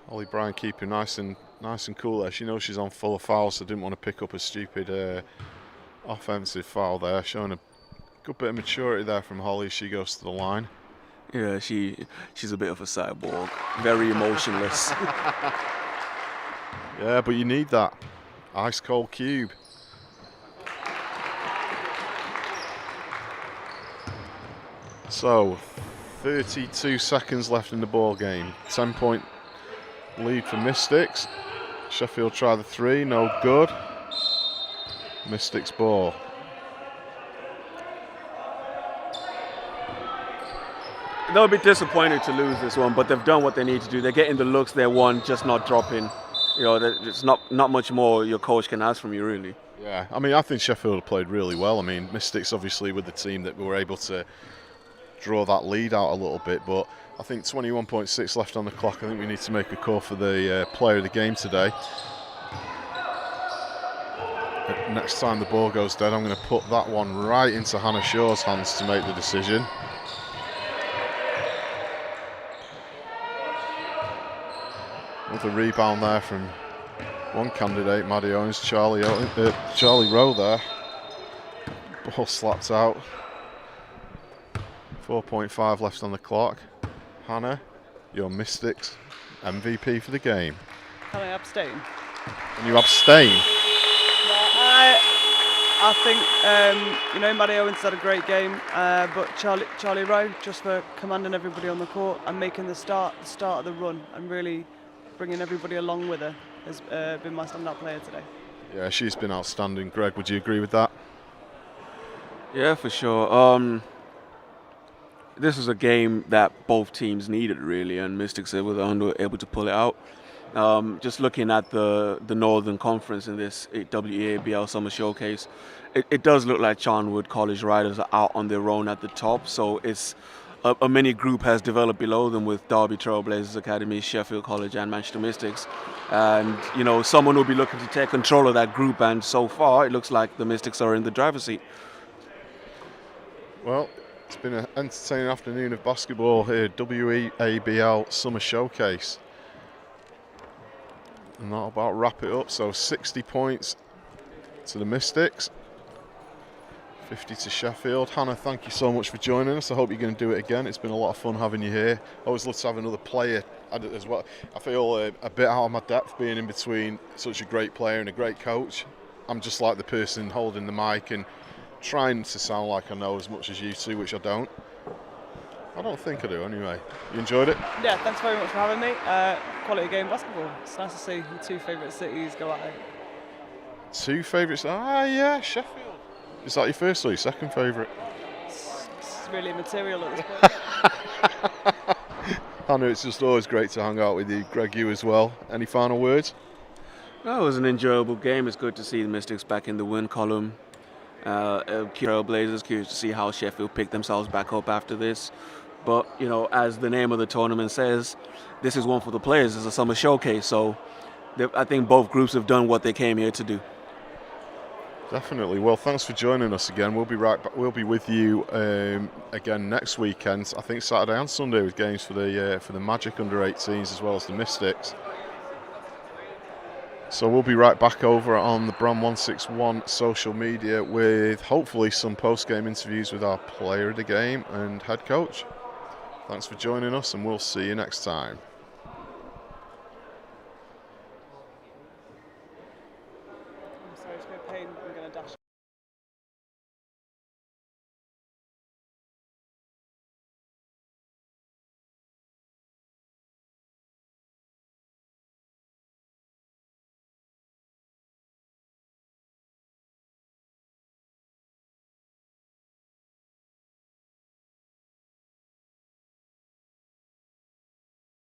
Holly Bryan keeping nice and cool there. She knows she's on full of fouls, so didn't want to pick up a stupid offensive foul there, showing a good bit of maturity there from Holly as she goes to the line. Yeah, she's a bit of a cyborg, very emotionless. Yeah, but you need that ice cold cube. So, 32 seconds left in the ball game. 10-point lead for Mystics. Sheffield try the three, no good. Mystics ball. They'll be disappointed to lose this one, but they've done what they need to do. They're getting the looks they want, just not dropping. It's not much more your coach can ask from you, really. Yeah, I mean, I think Sheffield have played really well. I mean, Mystics obviously with the team that were able to draw that lead out a little bit, but I think 21.6 left on the clock. I think we need to make a call for the player of the game today. Next time the ball goes dead, I'm going to put that one right into Hannah Shaw's hands to make the decision. With a rebound there from one candidate, Maddie Owens, Charlie Rowe there. Ball slapped out. 4.5 left on the clock. Hannah, your Mystics MVP for the game. Can I abstain? And you abstain? Yeah, I think, Maddie Owens had a great game, but Charlie Rowe, just for commanding everybody on the court and making the start of the run and really bringing everybody along with her, has been my standout player today. Yeah, she's been outstanding. Greg, would you agree with that? Yeah, for sure. This is a game that both teams needed, really, and Mystics were able to pull it out. Just looking at the Northern Conference in this WEABL Summer Showcase, it does look like Charnwood College riders are out on their own at the top, so it's a mini group has developed below them with Derby Trailblazers Academy, Sheffield College and Manchester Mystics. And, someone will be looking to take control of that group, and so far it looks like the Mystics are in the driver's seat. Well, it's been an entertaining afternoon of basketball here, WEABL Summer Showcase. And that'll about wrap it up. So 60 points to the Mystics, 50 to Sheffield. Hannah, thank you so much for joining us. I hope you're going to do it again. It's been a lot of fun having you here. I always love to have another player as well. I feel a bit out of my depth being in between such a great player and a great coach. I'm just like the person holding the mic and trying to sound like I know as much as you two, which I don't. I don't think I do anyway. You enjoyed it? Yeah, thanks very much for having me. Quality game basketball. It's nice to see your two favourite cities go at it. Two favourites? Ah, yeah, Sheffield. Is that your first or your second favourite? really immaterial at this point. Hannah, it's just always great to hang out with you. Greg, you as well. Any final words? No, it was an enjoyable game. It's good to see the Mystics back in the win column. Blazers, curious to see how Sheffield pick themselves back up after this. But, you know, as the name of the tournament says, this is one for the players. It's a summer showcase. So I think both groups have done what they came here to do. Definitely. Well, thanks for joining us again. We'll be right back. We'll be with you again next weekend. I think Saturday and Sunday with games for the Magic under-18s as well as the Mystics. So we'll be right back over on the Bram 161 social media with hopefully some post-game interviews with our player of the game and head coach. Thanks for joining us, and we'll see you next time.